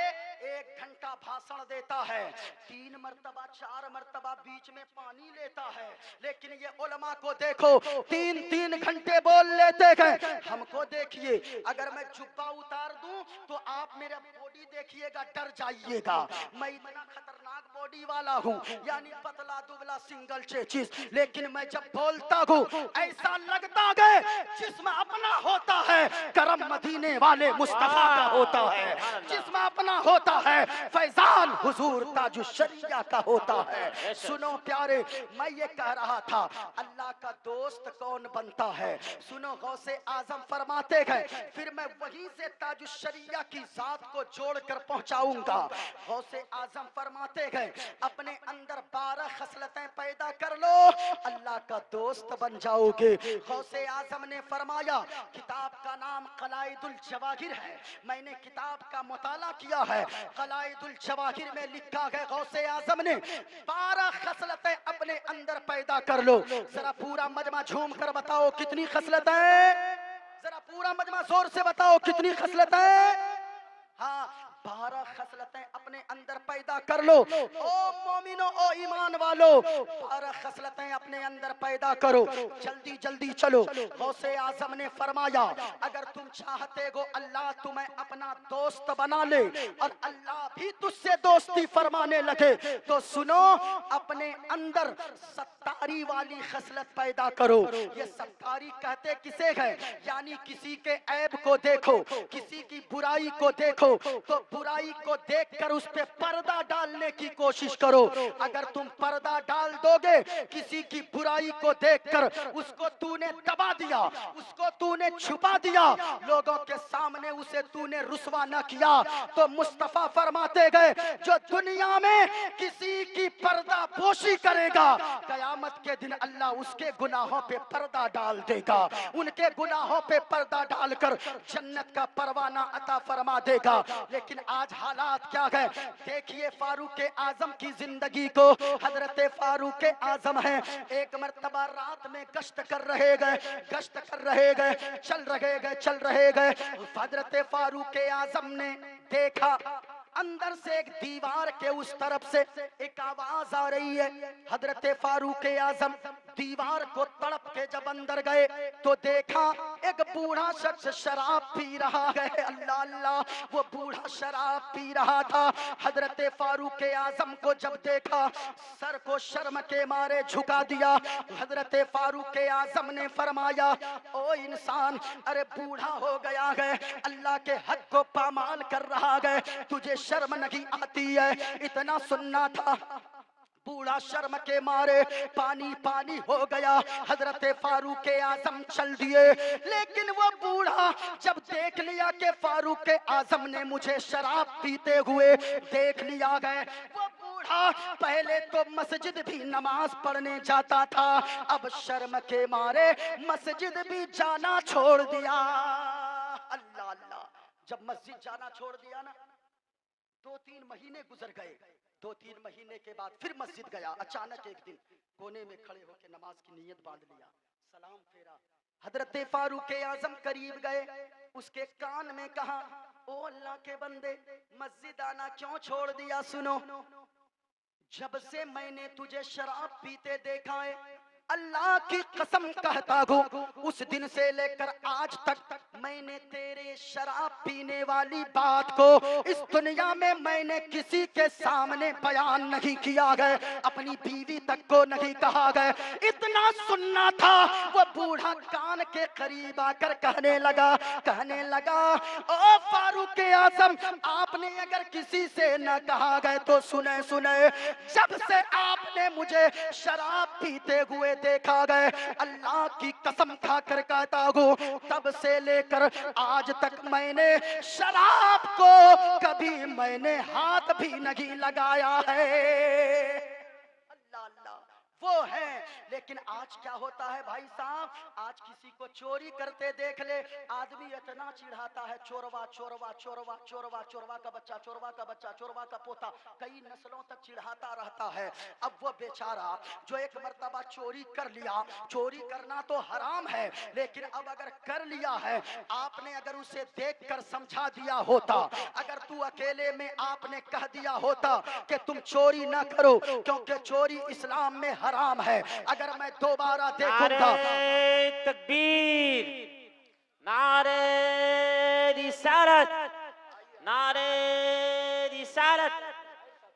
1 घंटा भाषण देता है, 3 मर्तबा 4 मर्तबा बीच में पानी लेता है, लेकिन ये उलमा को देखो 3-3 घंटे बोल लेते हैं। हमको देखिए, अगर मैं जुब्बा उतार दूं तो आप मेरा बॉडी देखिएगा डर जाइएगा। मैं इतना खतरनाक बॉडी वाला हूँ, यानी पतला दुबला सिंगल चेचिस, लेकिन मैं जब बोलता हूँ ऐसा लगता है जिस्म अपना होता है, करम मदीने वाले मुस्तफा का होता है। जिस्म अपना होता है, फैजान हुजूर ताजुश्शरिया का होता है। सुनो प्यारे, मैं ये कह रहा था अल्लाह का दोस्त कौन बनता है। सुनो गौसे आजम फरमाते हैं, फिर मैं वहीं से ताजुश्शरिया की जात को जोड़कर पहुंचाऊंगा। गौसे आजम फरमाते हैं अपने अंदर 12 खसलतें पैदा कर लो, अल्लाह का दोस्त बन जाओगे। गौसे आजम ने फरमाया, किताब का नाम कलाइदुल जवाहिर है, मैंने किताब का मुताला किया है। कलाइदुल जवाहिर में लिखा है गौसे आजम ने 12 खसलतें अपने अंदर पैदा कर लो। जरा पूरा मजमा झूम कर बताओ कितनी खसलतें, जरा पूरा मजमा जोर से बताओ कितनी खसलतें। हाँ, 12 खसलतें अपने अंदर पैदा कर लो। ओ मोमिनो, ओ ईमान वालो, 12 खसलतें अपने अंदर पैदा करो, जल्दी जल्दी चलो। गौसे आजम ने फरमाया अगर तुम चाहते हो अल्लाह तुम्हें अपना दोस्त बना ले और अल्लाह भी तुझसे दोस्ती फरमाने लगे, तो सुनो अपने अंदर सत्तारी वाली खसलत पैदा करो। ये सत्तारी कहते किसे है? यानी किसी के ऐब को देखो, किसी की बुराई को देखो तो बुराई को देखकर उस पे पर्दा डालने की कोशिश करो। अगर तुम पर्दा डाल दोगे, किसी की बुराई को देखकर उसको तूने दबा दिया, उसको तूने छुपा दिया, लोगों के सामने उसे तूने रुसवा न किया, तो मुस्तफा फरमाते गए जो दुनिया में किसी की पर्दा पोशी करेगा, कयामत के दिन अल्लाह उसके गुनाहों पे पर्दा डाल देगा, उनके गुनाहों पे पर्दा डालकर जन्नत का परवाना अता फरमा देगा। लेकिन आज हालात क्या है देखिए, फारूक आजम की जिंदगी को, हजरत फारूक आजम है, एक मर्तबा रात में गश्त कर रहे गए, गश्त कर रहे गए, चल रहे गए, चल रहे गए, हजरत फारूक आजम ने देखा अंदर से एक दीवार के उस तरफ से एक आवाज आ रही है। हजरत फारूक आजम दीवार को तड़प के जब अंदर गए तो देखा एक बूढ़ा शख्स शराब पी रहा है। अल्लाह अल्लाह, वो बूढ़ा शराब पी रहा था। हजरत फारूक आजम को जब देखा, सर को शर्म के मारे झुका दिया। हजरत फारूक आजम ने फरमाया, ओ इंसान, अरे बूढ़ा हो गया है, अल्लाह के हक को पामाल कर रहा है, तुझे शर्म नहीं आती है? इतना सुनना था। बूढ़ा शर्म के मारे पानी पानी हो गया। हजरत फारूक आजम चल दिए, लेकिन वो बूढ़ा जब देख लिया कि फारूक आजम ने मुझे शराब पीते हुए देख लिया है, वो बूढ़ा पहले तो मस्जिद भी नमाज पढ़ने जाता था, अब शर्म के मारे मस्जिद भी जाना छोड़ दिया। अल्लाह अल्लाह, जब मस्जिद जाना छोड़ दिया ना, 2-3 महीने गुजर गए। 2-3 महीने के बाद फिर मस्जिद गया। अचानक एक दिन कोने में खड़े होकर नमाज की नीयत बांध लिया, सलाम फेरा। हजरत फारूक आजम करीब गए, उसके कान में कहा, ओ अल्लाह के बंदे, मस्जिद आना क्यों छोड़ दिया? सुनो, जब से मैंने तुझे शराब पीते देखा है, अल्लाह की कसम कहता हूँ, उस दिन से लेकर आज तक मैंने तेरे शराब पीने वाली बात को इस दुनिया में मैंने किसी के सामने बयान नहीं किया गया, अपनी बीवी तक को नहीं कहा गया। इतना सुनना था। वो बूढ़ा कान के करीब आकर कहने लगा, ओ फारूक आजम, आपने अगर किसी से न कहा गया तो सुने, जब से आपने मुझे शराब पीते हुए देखा गए, अल्लाह की कसम खाकर कहता हूँ, तब से लेकर आज तक मैंने शराब को कभी मैंने हाथ भी नहीं लगाया है। अल्लाह अल्लाह, वो है। लेकिन आज क्या होता है भाई साहब, आज किसी को चोरी करते देख ले, आदमी इतना चिढ़ाता है, चोरवा चोरवा चोरवा चोरवा, चोरवा का बच्चा, चोरवा का बच्चा, चोरवा का पोता, कई नस्लों तक चिढ़ाता रहता है। अब वो बेचारा जो एक मर्तबा चोरी कर लिया, चोरी करना तो हराम है, लेकिन अब अगर कर लिया है, आपने अगर उसे देखकर समझा दिया होता, अगर तू अकेले में आपने कह दिया होता कि तुम चोरी ना करो क्योंकि चोरी इस्लाम में हराम है, अगर मैं दोबारा देखूंगा। नारे तकबीर, नारे रिसालत, नारे रिसालत।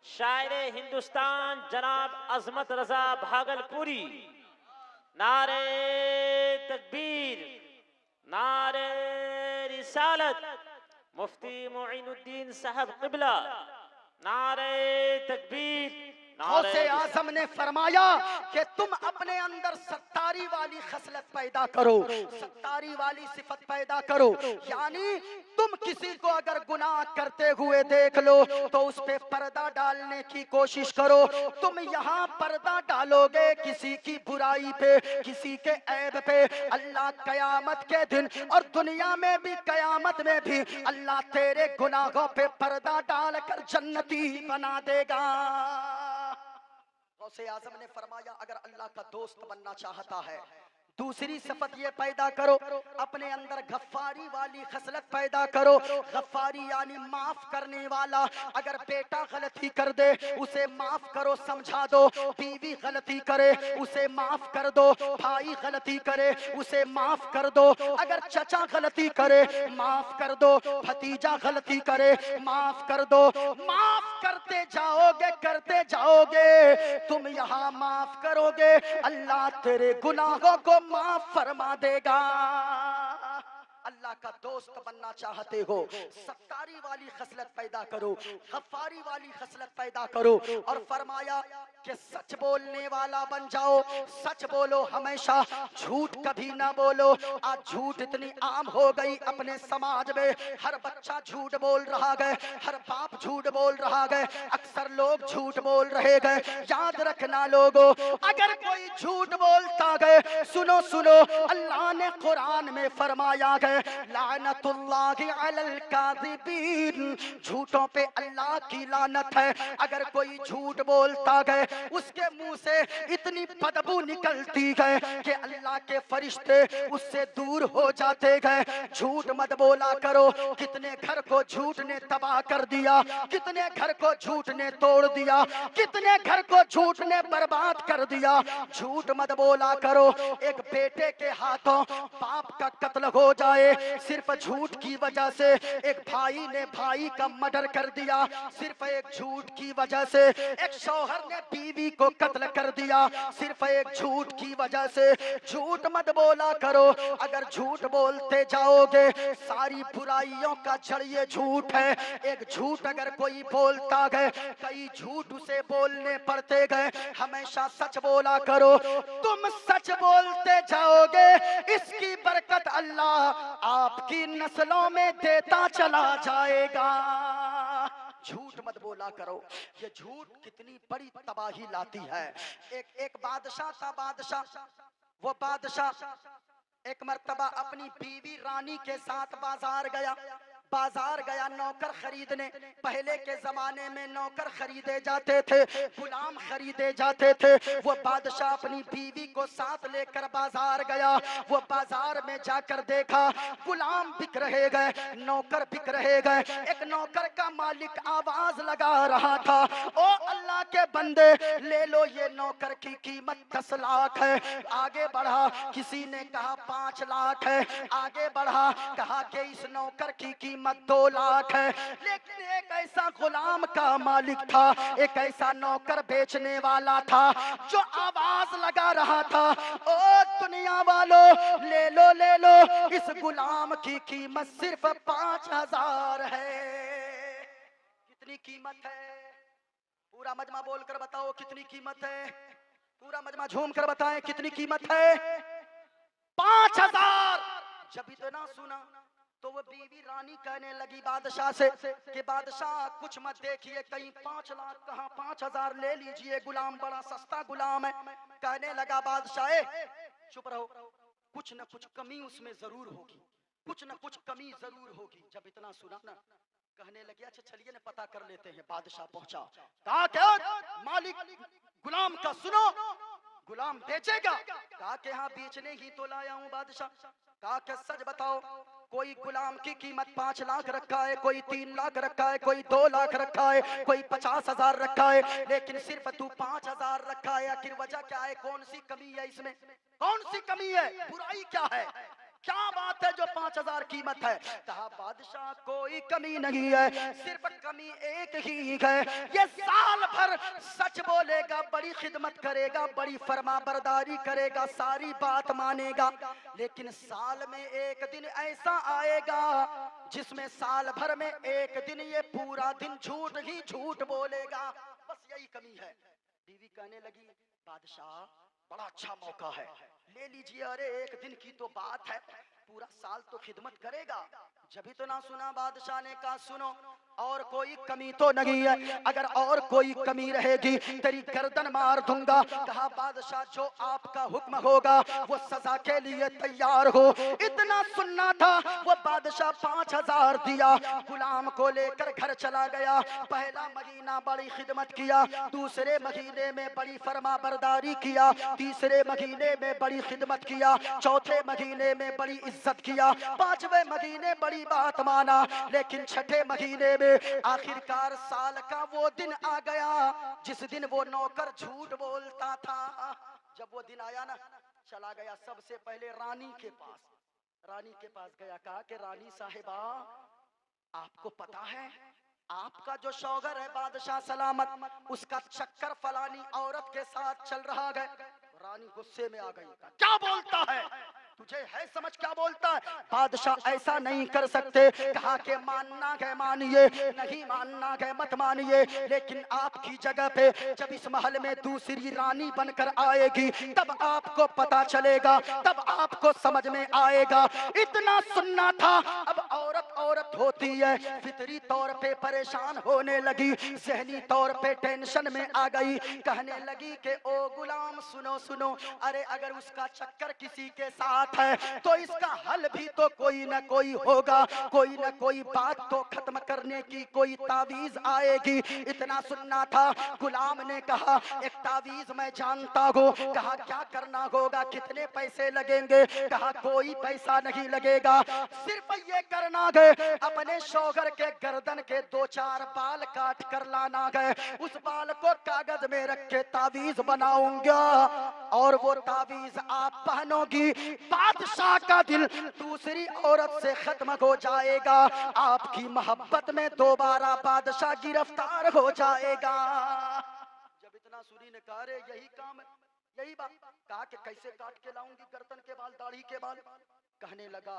शायरे हिंदुस्तान जनाब अजमत रजा भागलपुरी, नारे तकबीर, नारे रिसालत। मुफ्ती मोइनुद्दीन साहब क़िबला, नारे तकबीर। गौसे आजम ने फरमाया कि तुम अपने अंदर सत्तारी वाली खसलत पैदा करो, सत्तारी वाली सिफत पैदा करो, यानी तुम किसी को अगर गुनाह करते हुए देख लो तो उस पे पर्दा डालने की कोशिश करो। तुम यहाँ पर्दा डालोगे किसी की बुराई पे, किसी के ऐब पे, अल्लाह कयामत के दिन और दुनिया में भी, कयामत में भी अल्लाह तेरे गुनाहों पे पर्दा डालकर जन्नती बना देगा। गौसे आजम ने फरमाया, अगर अल्लाह का दोस्त बनना चाहता है, दूसरी सिफत ये पैदा करो, अपने अंदर गफ्फारी वाली खसलत पैदा करो। गफ्फारी यानी माफ करने वाला। अगर बेटा गलती कर दे उसे माफ करो, समझा दो। बीवी गलती करे उसे माफ कर दो। भाई गलती करे उसे माफ कर दो। अगर चचा गलती करे माफ कर दो। भतीजा गलती करे माफ कर दो। माफ करते जाओगे तुम यहाँ माफ करोगे, अल्लाह तेरे गुनाहों को माफ फरमा देगा। अल्लाह का दोस्त बनना चाहते हो, सत्तारी वाली खसलत पैदा करो, गफ्फारी वाली खसलत पैदा करो। और फरमाया कि सच बोलने वाला बन जाओ। सच बोलो हमेशा, झूठ कभी ना बोलो। आज झूठ इतनी आम हो गई अपने समाज में, हर बच्चा झूठ बोल रहा है, हर बाप झूठ बोल रहा है, अक्सर लोग झूठ बोल रहे गए। याद रखना लोगों, अगर कोई झूठ बोलता गए। सुनो सुनो, अल्लाह ने कुरान में फरमाया गए, लानतुल्लाहि अलल काज़िबीन, झूठों पे अल्लाह की लानत है। अगर कोई झूठ बोलता गए, उसके मुंह से इतनी बदबू निकलती गए कि अल्लाह के फरिश्ते उससे दूर हो जाते गए। झूठ मत बोला करो। कितने घर को झूठ ने तबाह कर दिया, कितने घर को झूठ ने तोड़ दिया, कितने घर को झूठ ने बर्बाद कर दिया। झूठ मत बोला करो। एक बेटे के हाथों बाप का कत्ल हो जाए सिर्फ झूठ की वजह से, एक भाई ने भाई का मर्डर कर दिया सिर्फ एक झूठ की वजह से, एक शौहर ने बीवी को कत्ल कर दिया सिर्फ एक झूठ की वजह से। झूठ मत बोला करो। अगर झूठ बोलते जाओगे, सारी बुराइयों का जड़ ये झूठ है। एक झूठ अगर कोई बोलता गए, कई झूठ उसे बोलने पड़ते गए। हमेशा सच बोला करो। तुम सच बोलते जाओगे, इसकी बरकत अल्लाह आपकी नस्लों में देता चला जाएगा। झूठ मत बोला करो। ये झूठ कितनी बड़ी तबाही लाती है। एक बादशाह था। वो बादशाह एक मर्तबा अपनी बीवी रानी के साथ बाजार गया नौकर खरीदने। पहले के जमाने में नौकर खरीदे जाते थे, गुलाम खरीदे जाते थे। वो बादशाह अपनी बीवी को साथ लेकर बाजार गया। वो बाजार में जाकर देखा गुलाम बिक रहे गए, नौकर बिक रहे गए। एक नौकर का मालिक आवाज लगा रहा था, ओ अल्लाह के बंदे, ले लो ये नौकर की कीमत 10 लाख है। आगे बढ़ा, किसी ने कहा 5 लाख है। आगे बढ़ा, कहा कि इस नौकर की कीमत 2 लाख है। लेकिन एक ऐसा गुलाम का मालिक था, एक ऐसा नौकर बेचने वाला था जो आवाज लगा रहा था, ओ दुनिया वालों, ले लो इस गुलाम की कीमत सिर्फ 5000 है। कितनी कीमत है? पूरा मजमा बोलकर बताओ कितनी कीमत है। पूरा मजमा झूम कर बताएं कितनी कीमत है। 5000। जब इतना सुना तो वो बीवी रानी कहने लगी बादशाह से कि बादशाह कुछ मत देखिए, कहीं 5 लाख कहाँ 5000 ले लीजिए, गुलाम बड़ा सस्ता गुलाम है। कहने लगा बादशाह, चुप रहो, कुछ न कुछ कमी उसमें जरूर होगी, कुछ न कुछ कमी जरूर होगी। जब इतना सुना ना, कहने लगे अच्छा चलिए ना पता कर लेते हैं। बादशाह पहुंचा, कहा क्या मालिक गुलाम का सुनो, गुलाम बेचेगा? कहा कि हाँ बेचने ही तो लाया हूँ बादशाह। कहा कि सच बताओ, कोई गुलाम की कीमत 5 लाख रखा है, कोई 3 लाख रखा है, कोई 2 लाख रखा है, कोई 50,000 रखा है, लेकिन सिर्फ तू 5000 रखा है। आखिर वजह क्या है? कौन सी कमी है इसमें? कौन सी कमी है? बुराई क्या है? क्या बात है जो 5000 कीमत है? कहा बादशाह कोई कमी नहीं है, सिर्फ कमी एक ही है, ये साल भर सच बोलेगा, बड़ी खिदमत करेगा, बड़ी फरमाबरदारी करेगा, सारी बात मानेगा, लेकिन साल में एक दिन ऐसा आएगा जिसमें साल भर में एक दिन ये पूरा दिन झूठ ही झूठ बोलेगा। बस यही कमी है। बीवी कहने लगी बादशाह बड़ा अच्छा मौका है, ले लीजिए। अरे एक दिन की तो बात है, पूरा साल तो खिदमत करेगा। जब भी तो ना सुना बादशाह ने कहा सुनो, और कोई कमी तो नहीं है, अगर और कोई कमी रहेगी तेरी गर्दन मार दूंगा। कहा बादशाह जो आपका हुक्म होगा वो सजा के लिए तैयार हो। इतना सुनना था, वो बादशाह 5000 दिया, गुलाम को लेकर घर चला गया। पहला महीना बड़ी खिदमत किया, दूसरे महीने में बड़ी फरमाबरदारी किया, तीसरे महीने में बड़ी खिदमत किया, चौथे महीने में बड़ी इज्जत किया, 5वें महीने बड़ी बात माना, लेकिन 6ठे महीने में आखिरकार साल का वो दिन आ गया जिस दिन वो नौकर झूठ बोलता था। जब वो दिन आया ना, चला गया सबसे पहले रानी के पास गया। कहा कि रानी साहिबा आपको पता है आपका जो शौहर है बादशाह सलामत, उसका चक्कर फलानी औरत के साथ चल रहा है। रानी गुस्से में आ गई, क्या बोलता है? तुझे है समझ क्या बोलता है? बादशाह ऐसा नहीं कर सकते। कहा के मानना है मानिए, नहीं मानना है मत मानिए, लेकिन आपकी जगह पे जब इस महल में दूसरी रानी बनकर आएगी तब आपको पता चलेगा, तब आपको समझ में आएगा। इतना सुनना था। अब औरत औरत होती है, फितरी तौर पे परेशान होने लगी, जहनी तौर पे टेंशन में आ गई। कहने लगी कि ओ गुलाम सुनो सुनो, अरे अगर उसका चक्कर किसी के साथ है तो इसका हल भी तो कोई ना कोई होगा, कोई ना कोई बात तो खत्म करने की कोई तावीज आएगी। इतना सुनना था। गुलाम ने कहा एक तावीज मैं जानता हूँ। कहा क्या करना होगा, कितने पैसे लगेंगे? कहा कोई पैसा नहीं लगेगा, सिर्फ ये करना है अपने शौहर के गर्दन के 2-4 बाल काट कर लाना है, उस बाल को कागज में रख के तावीज बनाऊंगा और वो तावीज आप पहनोगी। बादशाह का दिल दूसरी औरत से खत्म हो जाएगा, आपकी मोहब्बत में दोबारा बादशाह गिरफ्तार हो जाएगा। जब इतना सुनी ने कहा रे यही काम है, यही बात। कहा कि कैसे काट के लाऊंगी गर्दन के बाल, दाढ़ी के बाल? कहने लगा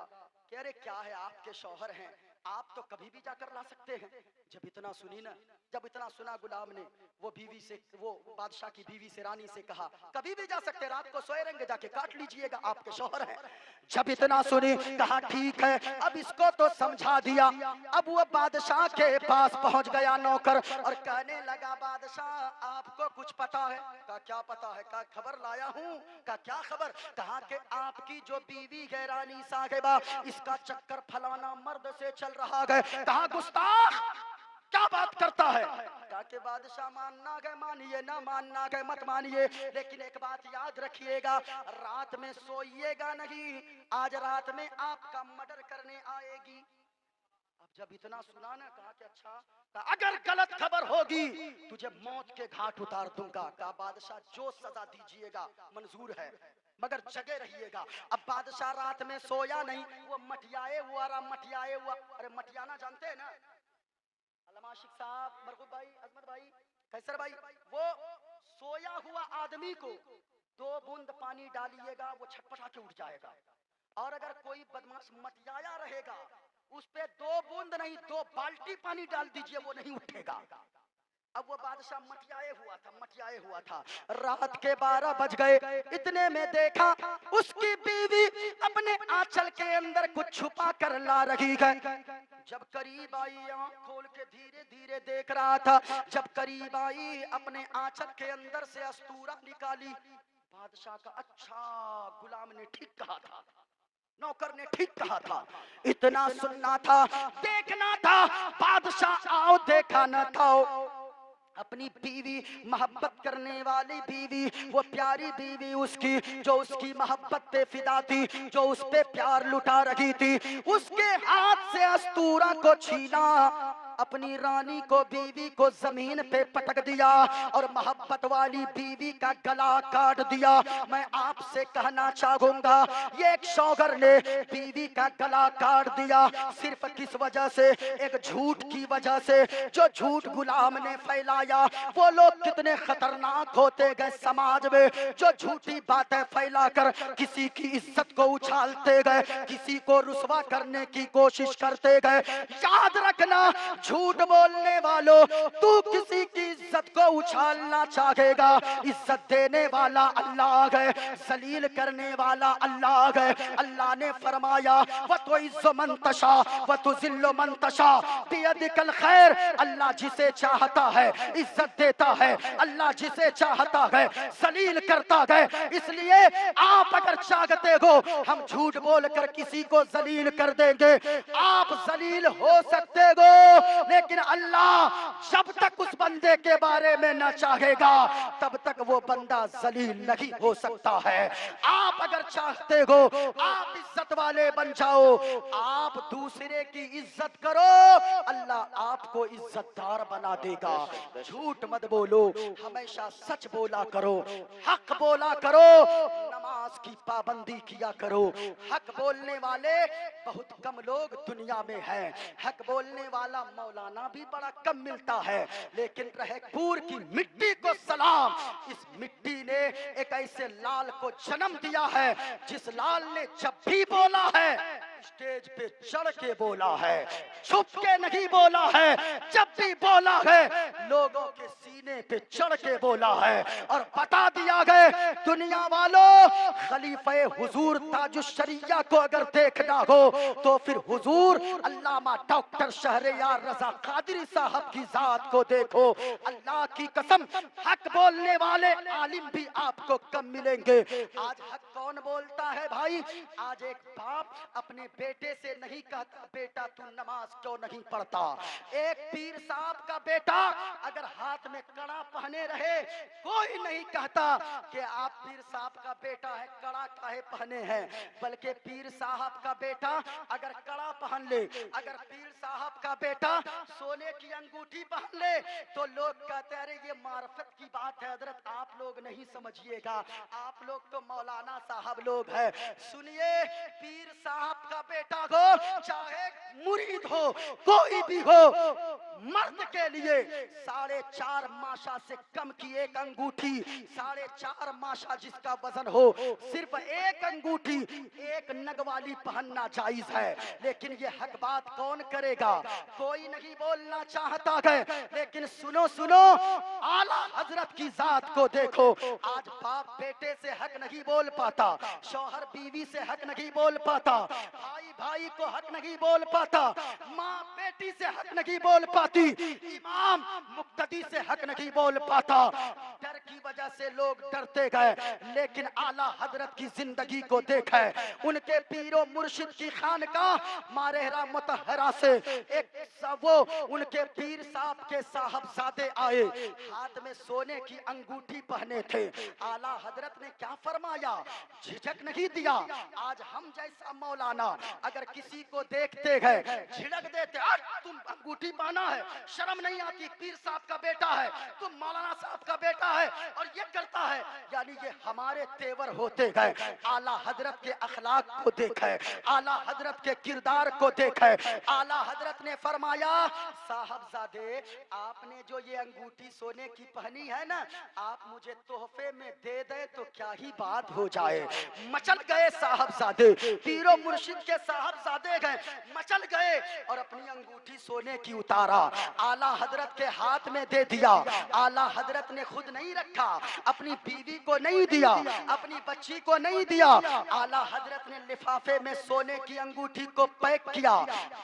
कि अरे क्या है, आपके शौहर हैं, आप तो कभी भी जाकर ला सकते हैं। जब इतना सुनी ना, जब इतना सुना गुलाम ने, वो बीवी से, वो बादशाह की बीवी से, रानी से कहा कभी भी जा सकते, रात को सोए रहेंगे, जाके काट लीजिएगा, आपके शौहर हैं। जब इतना सुनी कहा ठीक है, अब इसको तो समझा दिया। अब वो बादशाह के पास पहुंच गया नौकर और कहने लगा बादशाह आपको कुछ पता है? का क्या पता है? का खबर लाया हूँ। का क्या खबर? कहा कि आपकी जो बीवी है रानी साहिबा, इसका चक्कर फलाना मर्द से चल रहा है। कहा गुस्ताख क्या बात करता है? कहा कि बादशाह मानना है मानिए, ना मानना है मत मानिए, लेकिन एक बात याद रखिएगा, रात में सोइएगा नहीं, आज रात में आपका मर्डर करने आएगी। अब जब इतना सुना ना, कहा कि अच्छा, अगर गलत खबर होगी तुझे मौत के घाट उतार दूंगा। कहा बादशाह जो सजा दीजिएगा मंजूर है, मगर जगे रहिएगा। अब बादशाह रात में सोया नहीं, वो मटियाए हुआ रहा, मटियाए हुआ। अरे मटियाना जानते हैं ना, अलमाशिक साहब, मरगूब भाई, अजमत भाई, कैसर भाई, वो सोया हुआ आदमी को 2 बूंद पानी डालिएगा वो छटपटा के उठ जाएगा, और अगर कोई बदमाश मटियाया रहेगा उस पे 2 बूंद नहीं 2 बाल्टी पानी डाल दीजिए वो नहीं उठेगा। अब वो बादशाह मटियाए हुआ था। रात के 12 बज गए। इतने में देखा उसकी बीवी अपने आंचल के अंदर कुछ छुपा कर ला रही है। जब करीब आई, आंख खोल के धीरे धीरे देख रहा था, जब करीब आई अपने आंचल के अंदर से अस्तूरा निकाली। बादशाह का अच्छा, गुलाम ने ठीक कहा था, नौकर ने ठीक कहा था। इतना सुनना था, देखना था, बादशाह आओ देखा न था। अपनी बीवी, मोहब्बत करने वाली बीवी, वो प्यारी बीवी उसकी, जो उसकी मोहब्बत पे फिदा थी, जो उस पे प्यार लुटा रही थी, उसके हाथ से अस्तूरा को छीना, अपनी रानी को, बीवी को जमीन पे पटक दिया और मोहब्बत वाली बीवी का गला काट दिया। मैं आपसे कहना चाहूंगा, ये एक शौहर ने बीवी का गला काट दिया सिर्फ किस वजह से? एक झूठ की वजह से। जो झूठ गुलाम ने फैलाया, वो लोग कितने खतरनाक होते गए समाज में, जो झूठी बातें फैलाकर किसी की इज्जत को उछालते गए, किसी को रुसवा करने की कोशिश करते गए। याद रखना, झूठ बोलने वालों, तू किसी की इज्जत को उछालना चाहेगा, इज्जत देने वाला अल्लाह है, जलील करने वाला अल्लाह है। अल्लाह ने फरमाया व तो इज्जो मन तशा व तो जिल्लो मन तशा बियदिकल खैर। अल्लाह जिसे चाहता है इज्जत देता है, अल्लाह जिसे चाहता है जलील करता है। इसलिए आप अगर चाहते हो हम झूठ बोलकर किसी को जलील कर देंगे, आप जलील हो सकते हो, लेकिन अल्लाह जब तक उस बंदे के बारे में न चाहेगा तब तक वो बंदा जलील नहीं हो सकता है। आप अगर चाहते हो आप इज्जत वाले बन जाओ, आप दूसरे की इज्जत करो, अल्लाह आपको इज्जतदार बना देगा। झूठ मत बोलो, हमेशा सच बोला करो, हक बोला करो, नमाज की पाबंदी किया करो। हक बोलने वाले बहुत कम लोग दुनिया में हैं। हक बोलने वाला मौलाना भी बड़ा कम मिलता है, लेकिन रहकपुर की मिट्टी को सलाम, इस मिट्टी ने एक ऐसे लाल को जन्म दिया है जिस लाल ने जब भी बोला है स्टेज पे चढ़ के बोला है, छुप के नहीं बोला है। जब भी बोला है लोगों के सीने पे चढ़ के बोला है और बता दिया गया दुनिया वालों, खलीफे हुजूर ताजुश्शरिया को अगर देखना हो तो फिर हुजूर अल्लामा डॉक्टर शहरयार रजा कादरी साहब की जात को देखो। अल्लाह की कसम हक बोलने वाले आलिम भी आपको कम मिलेंगे। आज हक कौन बोलता है भाई? आज एक बाप अपने बेटे से नहीं कहता बेटा तू नमाज क्यों नहीं पढ़ता। एक पीर साहब का बेटा अगर हाथ में कड़ा पहने रहे कोई नहीं कहता कि आप पीर साहब का बेटा है कड़ा काहे पहने हैं, बल्कि पीर साहब का बेटा अगर कड़ा पहन ले, अगर पीर साहब का बेटा सोने की अंगूठी पहन ले तो लोग कहते हैं ये मार्फत की बात है हजरत, आप लोग नहीं समझिएगा, आप लोग तो मौलाना साहब लोग हैं। सुनिए, पीर साहब का बेटा हो चाहे मुरीद हो कोई भी हो, मर्द के लिए 4.5 माशा से कम की एक अंगूठी, 4.5 माशा जिसका वजन हो सिर्फ एक अंगूठी एक नग वाली पहनना जायज है। लेकिन ये हक बात कौन करेगा? कोई नहीं बोलना चाहता है। लेकिन सुनो सुनो, आला हजरत की जात को देखो। आज बाप बेटे से हक नहीं बोल पाता, शौहर बीवी से हक नहीं बोल पाता, भाई भाई को हक नहीं बोल पाता, माँ बेटी से हक नहीं बोल पाती, इमाम मुक्तदी से हक नहीं बोल पाता। डर की वजह से लोग डरते गए। लेकिन आला हजरत की जिंदगी को देखा, उनके पीरो मुर्शिद की खानकाह मारेहरा मुतहरा से एक वो उनके पीर साहब के साहबजादे आए, हाथ में सोने की अंगूठी पहने थे। आला हजरत ने क्या फरमाया? झिझक नहीं दिया। आज हम जैसा मौलाना अगर किसी को देखते हैं झिड़क देते, तुम अंगूठी पहना है, शर्म नहीं आती, पीर साहब का बेटा है, तुम मौलाना साहब का बेटा है और ये करता है, यानी ये हमारे तेवर होते गए। आला हजरत के अखलाक को देखे, आला हजरत के किरदार को देखे। आला हजरत ने फरमाया, साहबजादे आपने जो ये अंगूठी सोने की पहनी है ना, आप मुझे तोहफे में दे दे तो क्या ही बात हो जाए। मचल गए साहबजादे, पीरो मुर्शिद के साहबजादे गए, मचल गए और अपनी अंगूठी सोने की उतारा, आला हजरत के हाथ में दे दिया। आला हजरत ने खुद नहीं रखा, अपनी बीवी को नहीं दिया, अपनी बच्ची को नहीं दिया। आला हजरत ने लिफाफे में सोने की अंगूठी को पैक किया,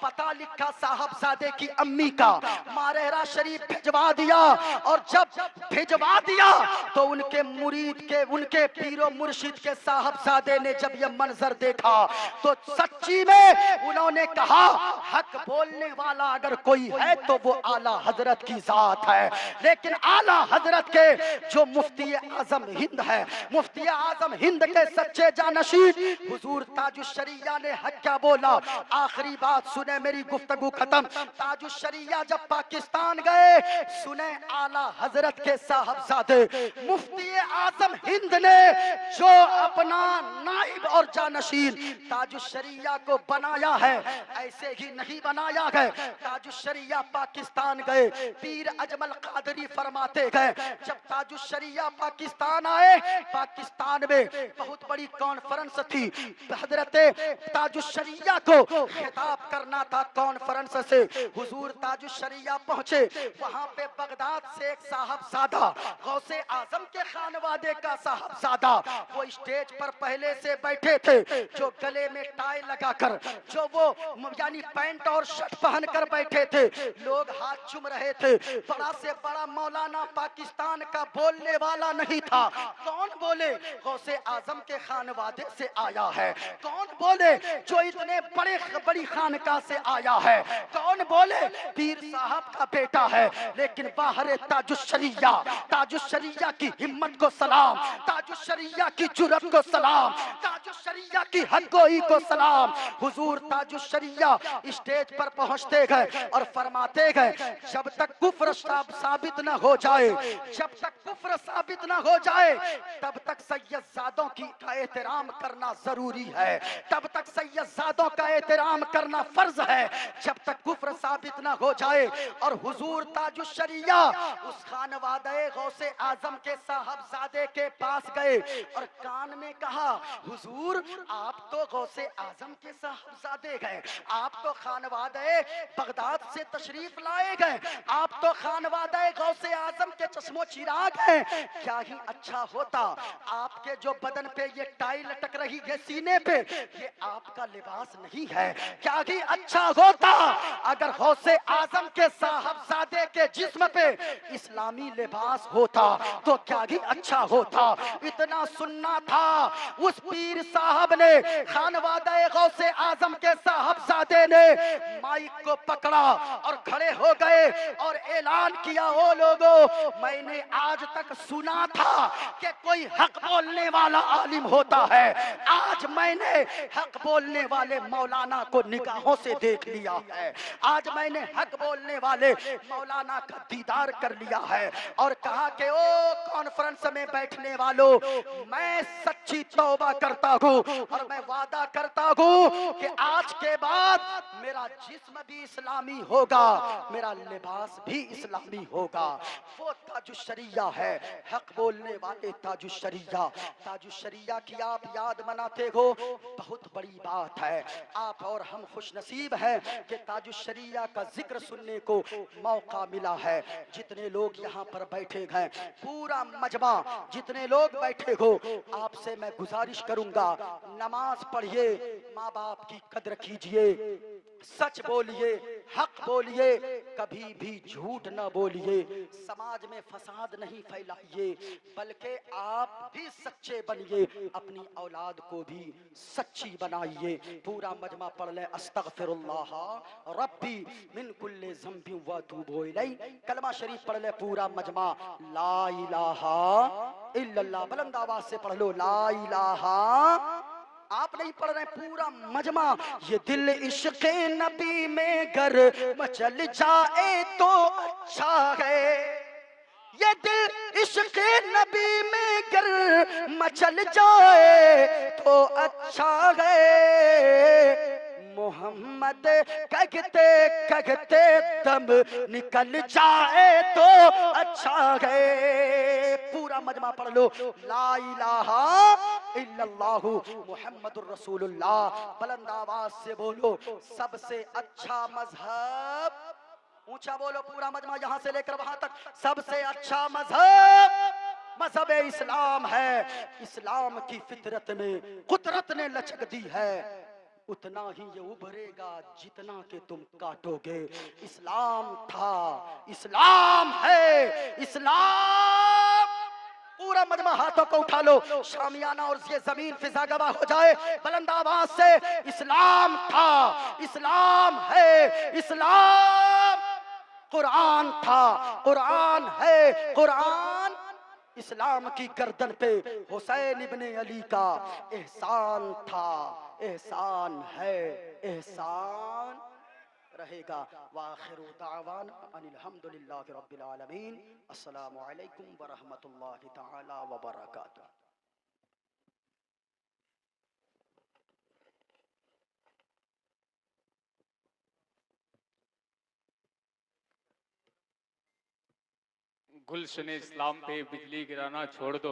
पता लिखा साहबजादे की अम्मी का, मारेहरा शरीफ भिजवा दिया। और जब भिजवा दिया तो उनके मुरीद के, उनके पीरो मुर्शिद के साहबजादे ने जब यह मंजर देखा तो सच्ची में उन्होंने कहा, हक बोलने वाला अगर कोई है तो वो आला हजरत की जात है। लेकिन आला हजरत के जो मुफ्ती आजम हिंद है, मुफ्ती आजम हिंद के सच्चे जानशीन हुजूर ताजुश्शरिया ने हक क्या बोला। आखिरी बात सुने, मेरी गुफ्तगू खत्म। ताजुश्शरिया जब पाकिस्तान गए, सुने आला हजरत के साहबजादे मुफ्ती आजम हिंद ने जो अपना नाइब और जानशीन ताजुश्शरिया को बनाया है, ऐसे ही नहीं बनाया है। ताजुश्शरिया पाकिस्तान गए, पीर अजमल कादरी फरमाते गए, जब ताजुश्शरिया पाकिस्तान आए, पाकिस्तान में बहुत बड़ी कॉन्फ्रेंस थी। हजरत ताजुश्शरिया को खिताब करना था कॉन्फ्रेंस से। हुजूर ताजुश्शरिया पहुंचे, वहां पे बगदाद से एक साहबजादा, गौसे आजम के खानवादे का साहबजादा, वो स्टेज पर पहले से बैठे थे, जो गले में टाई लगाकर, जो वो यानी पैंट और शर्ट पहन कर बैठे थे। लोग हाथ चूम रहे थे। बड़ा से बड़ा मौलाना पाकिस्तान का बोलने वाला नहीं था। कौन बोले? गौसे आजम के खानवादे से आया है। कौन बोले? जो इतने बड़ी खानका से आया है। कौन बोले? पीर साहब का बेटा है। लेकिन बाहर ताजुश्शरिया, ताजुश्शरिया की हिम्मत को सलाम, ताजुश्शरिया की जुर्रत को सलाम, ताजुश्शरिया की हदगोई को सलाम। हुजूर ताजुश्शरिया स्टेज पर पहुंचते गए और फरमाते गए, जब तक कुफ्र साबित न हो जाए, जब तक तक कुफ्र साबित ना हो जाए तब तक सैयदजादों का एहतराम करना जरूरी है, तब तक सैयदजादों का एहतराम करना फर्ज है। जब तक कुफ्र साबित ना हो जाए। और हुजूर ताजुश शरिया उस खानवादे गौसे आजम के साहबजादे के पास गए और कान में कहा, हुजूर आप तो गौसे आजम के साहबजादे गए, आप तो खानवादे बगदाद से तशरीफ लाए गए, आप तो खानवादे गौसे आजम के चश्मो चिराग हैं। क्या ही अच्छा होता आपके जो बदन पे ये टाई लटक रही है सीने पे, ये आपका लिबास नहीं है। क्या ही अच्छा होता अगर गौसे आजम के साहबजादे के जिस्म पे इस्लामी लिबास होता, तो क्या ही अच्छा होता। इतना सुनना था उस पीर साहब ने, खानवादे गौसे आजम के साहबजादे ने माइक को पकड़ा और खड़े हो गए और ऐलान किया, ओ लोगों, मैंने आज तक सुना था कि कोई हक बोलने वाला आलिम होता है, आज मैंने हक बोलने वाले मौलाना को निगाहों से देख लिया है, आज मैंने हक बोलने वाले मौलाना का दीदार कर लिया है। और कहा कि ओ कॉन्फ्रेंस में बैठने वालों, मैं सच्ची तौबा करता हूँ और मैं वादा करता हूँ कि आज के बाद मेरा जिस्म भी इस्लामी होगा, मेरा लिबास भी इस्लामी होगा। वो ताजुश शरिया है, हक बोलने वाले ताजुश शरिया। ताजुश शरिया की आप याद मनाते हो, बहुत बड़ी बात है। आप और हम खुश नसीब हैं कि ताजुश शरिया का जिक्र सुनने को मौका मिला है। जितने लोग यहाँ पर बैठे हैं, पूरा मजमा जितने लोग बैठे हो, आपसे मैं गुजारिश करूंगा, नमाज पढ़िए, माँ बाप की कद्र कीजिए, सच बोलिए, हक बोलिए, कभी भी झूठ न बोलिए, समाज में फसाद नहीं फैलाइए, बल्कि आप भी सच्चे बनिए, अपनी औलाद को भी सच्ची बनाइए। पूरा मजमा पढ़ ले, अस्तगफिरुल्लाह रब्बी मिन कुल्ले ज़ंबि व अतूबु इलैह। कलमा शरीफ पढ़ ले पूरा मजमा, ला इलाहा इल्लल्लाह। बुलंद आवाज से पढ़ लो, ला इलाहा। आप नहीं पढ़ रहे, पूरा मजमा। ये दिल इश्क़ नबी में गर मचल जाए तो अच्छा है, ये दिल इश्क़ नबी में गर मचल जाए तो अच्छा है। मोहम्मद कहते कहते दम निकल जाए तो अच्छा है। पूरा मजमा पढ़ लो, ला इलाहा इल्लल्लाहु मुहम्मदुर रसूलुल्लाह। बुलंद आवाज से बोलो, सबसे अच्छा मजहब, ऊंचा बोलो पूरा मजमा यहां से लेकर वहां तक, सबसे अच्छा मजहब मजहब इस्लाम है। इस्लाम की फितरत ने कुदरत ने लचक दी है, उतना ही ये उभरेगा जितना के तुम काटोगे। इस्लाम था, इस्लाम है, इस्लाम। पूरा मजमा हाथों को उठा लो, शामियाना और ये जमीन फिजा गवाह हो जाए, बुलंद आवाज से, इस्लाम था, इस्लाम है, इस्लाम। कुरान था, कुरान है, कुरान। इस्लाम की गर्दन पे हुसैन इब्ने अली का एहसान था, एहसान है, एहसान रहेगा। वाखिरु दावाना अनिल हम्दुलिल्लाहि रब्बिल आलमीन। अस्सलामु अलैकुम व रहमतुल्लाहि तआला व बरकातुहू। गुलशन इस्लाम पे बिजली गिराना छोड़ दो।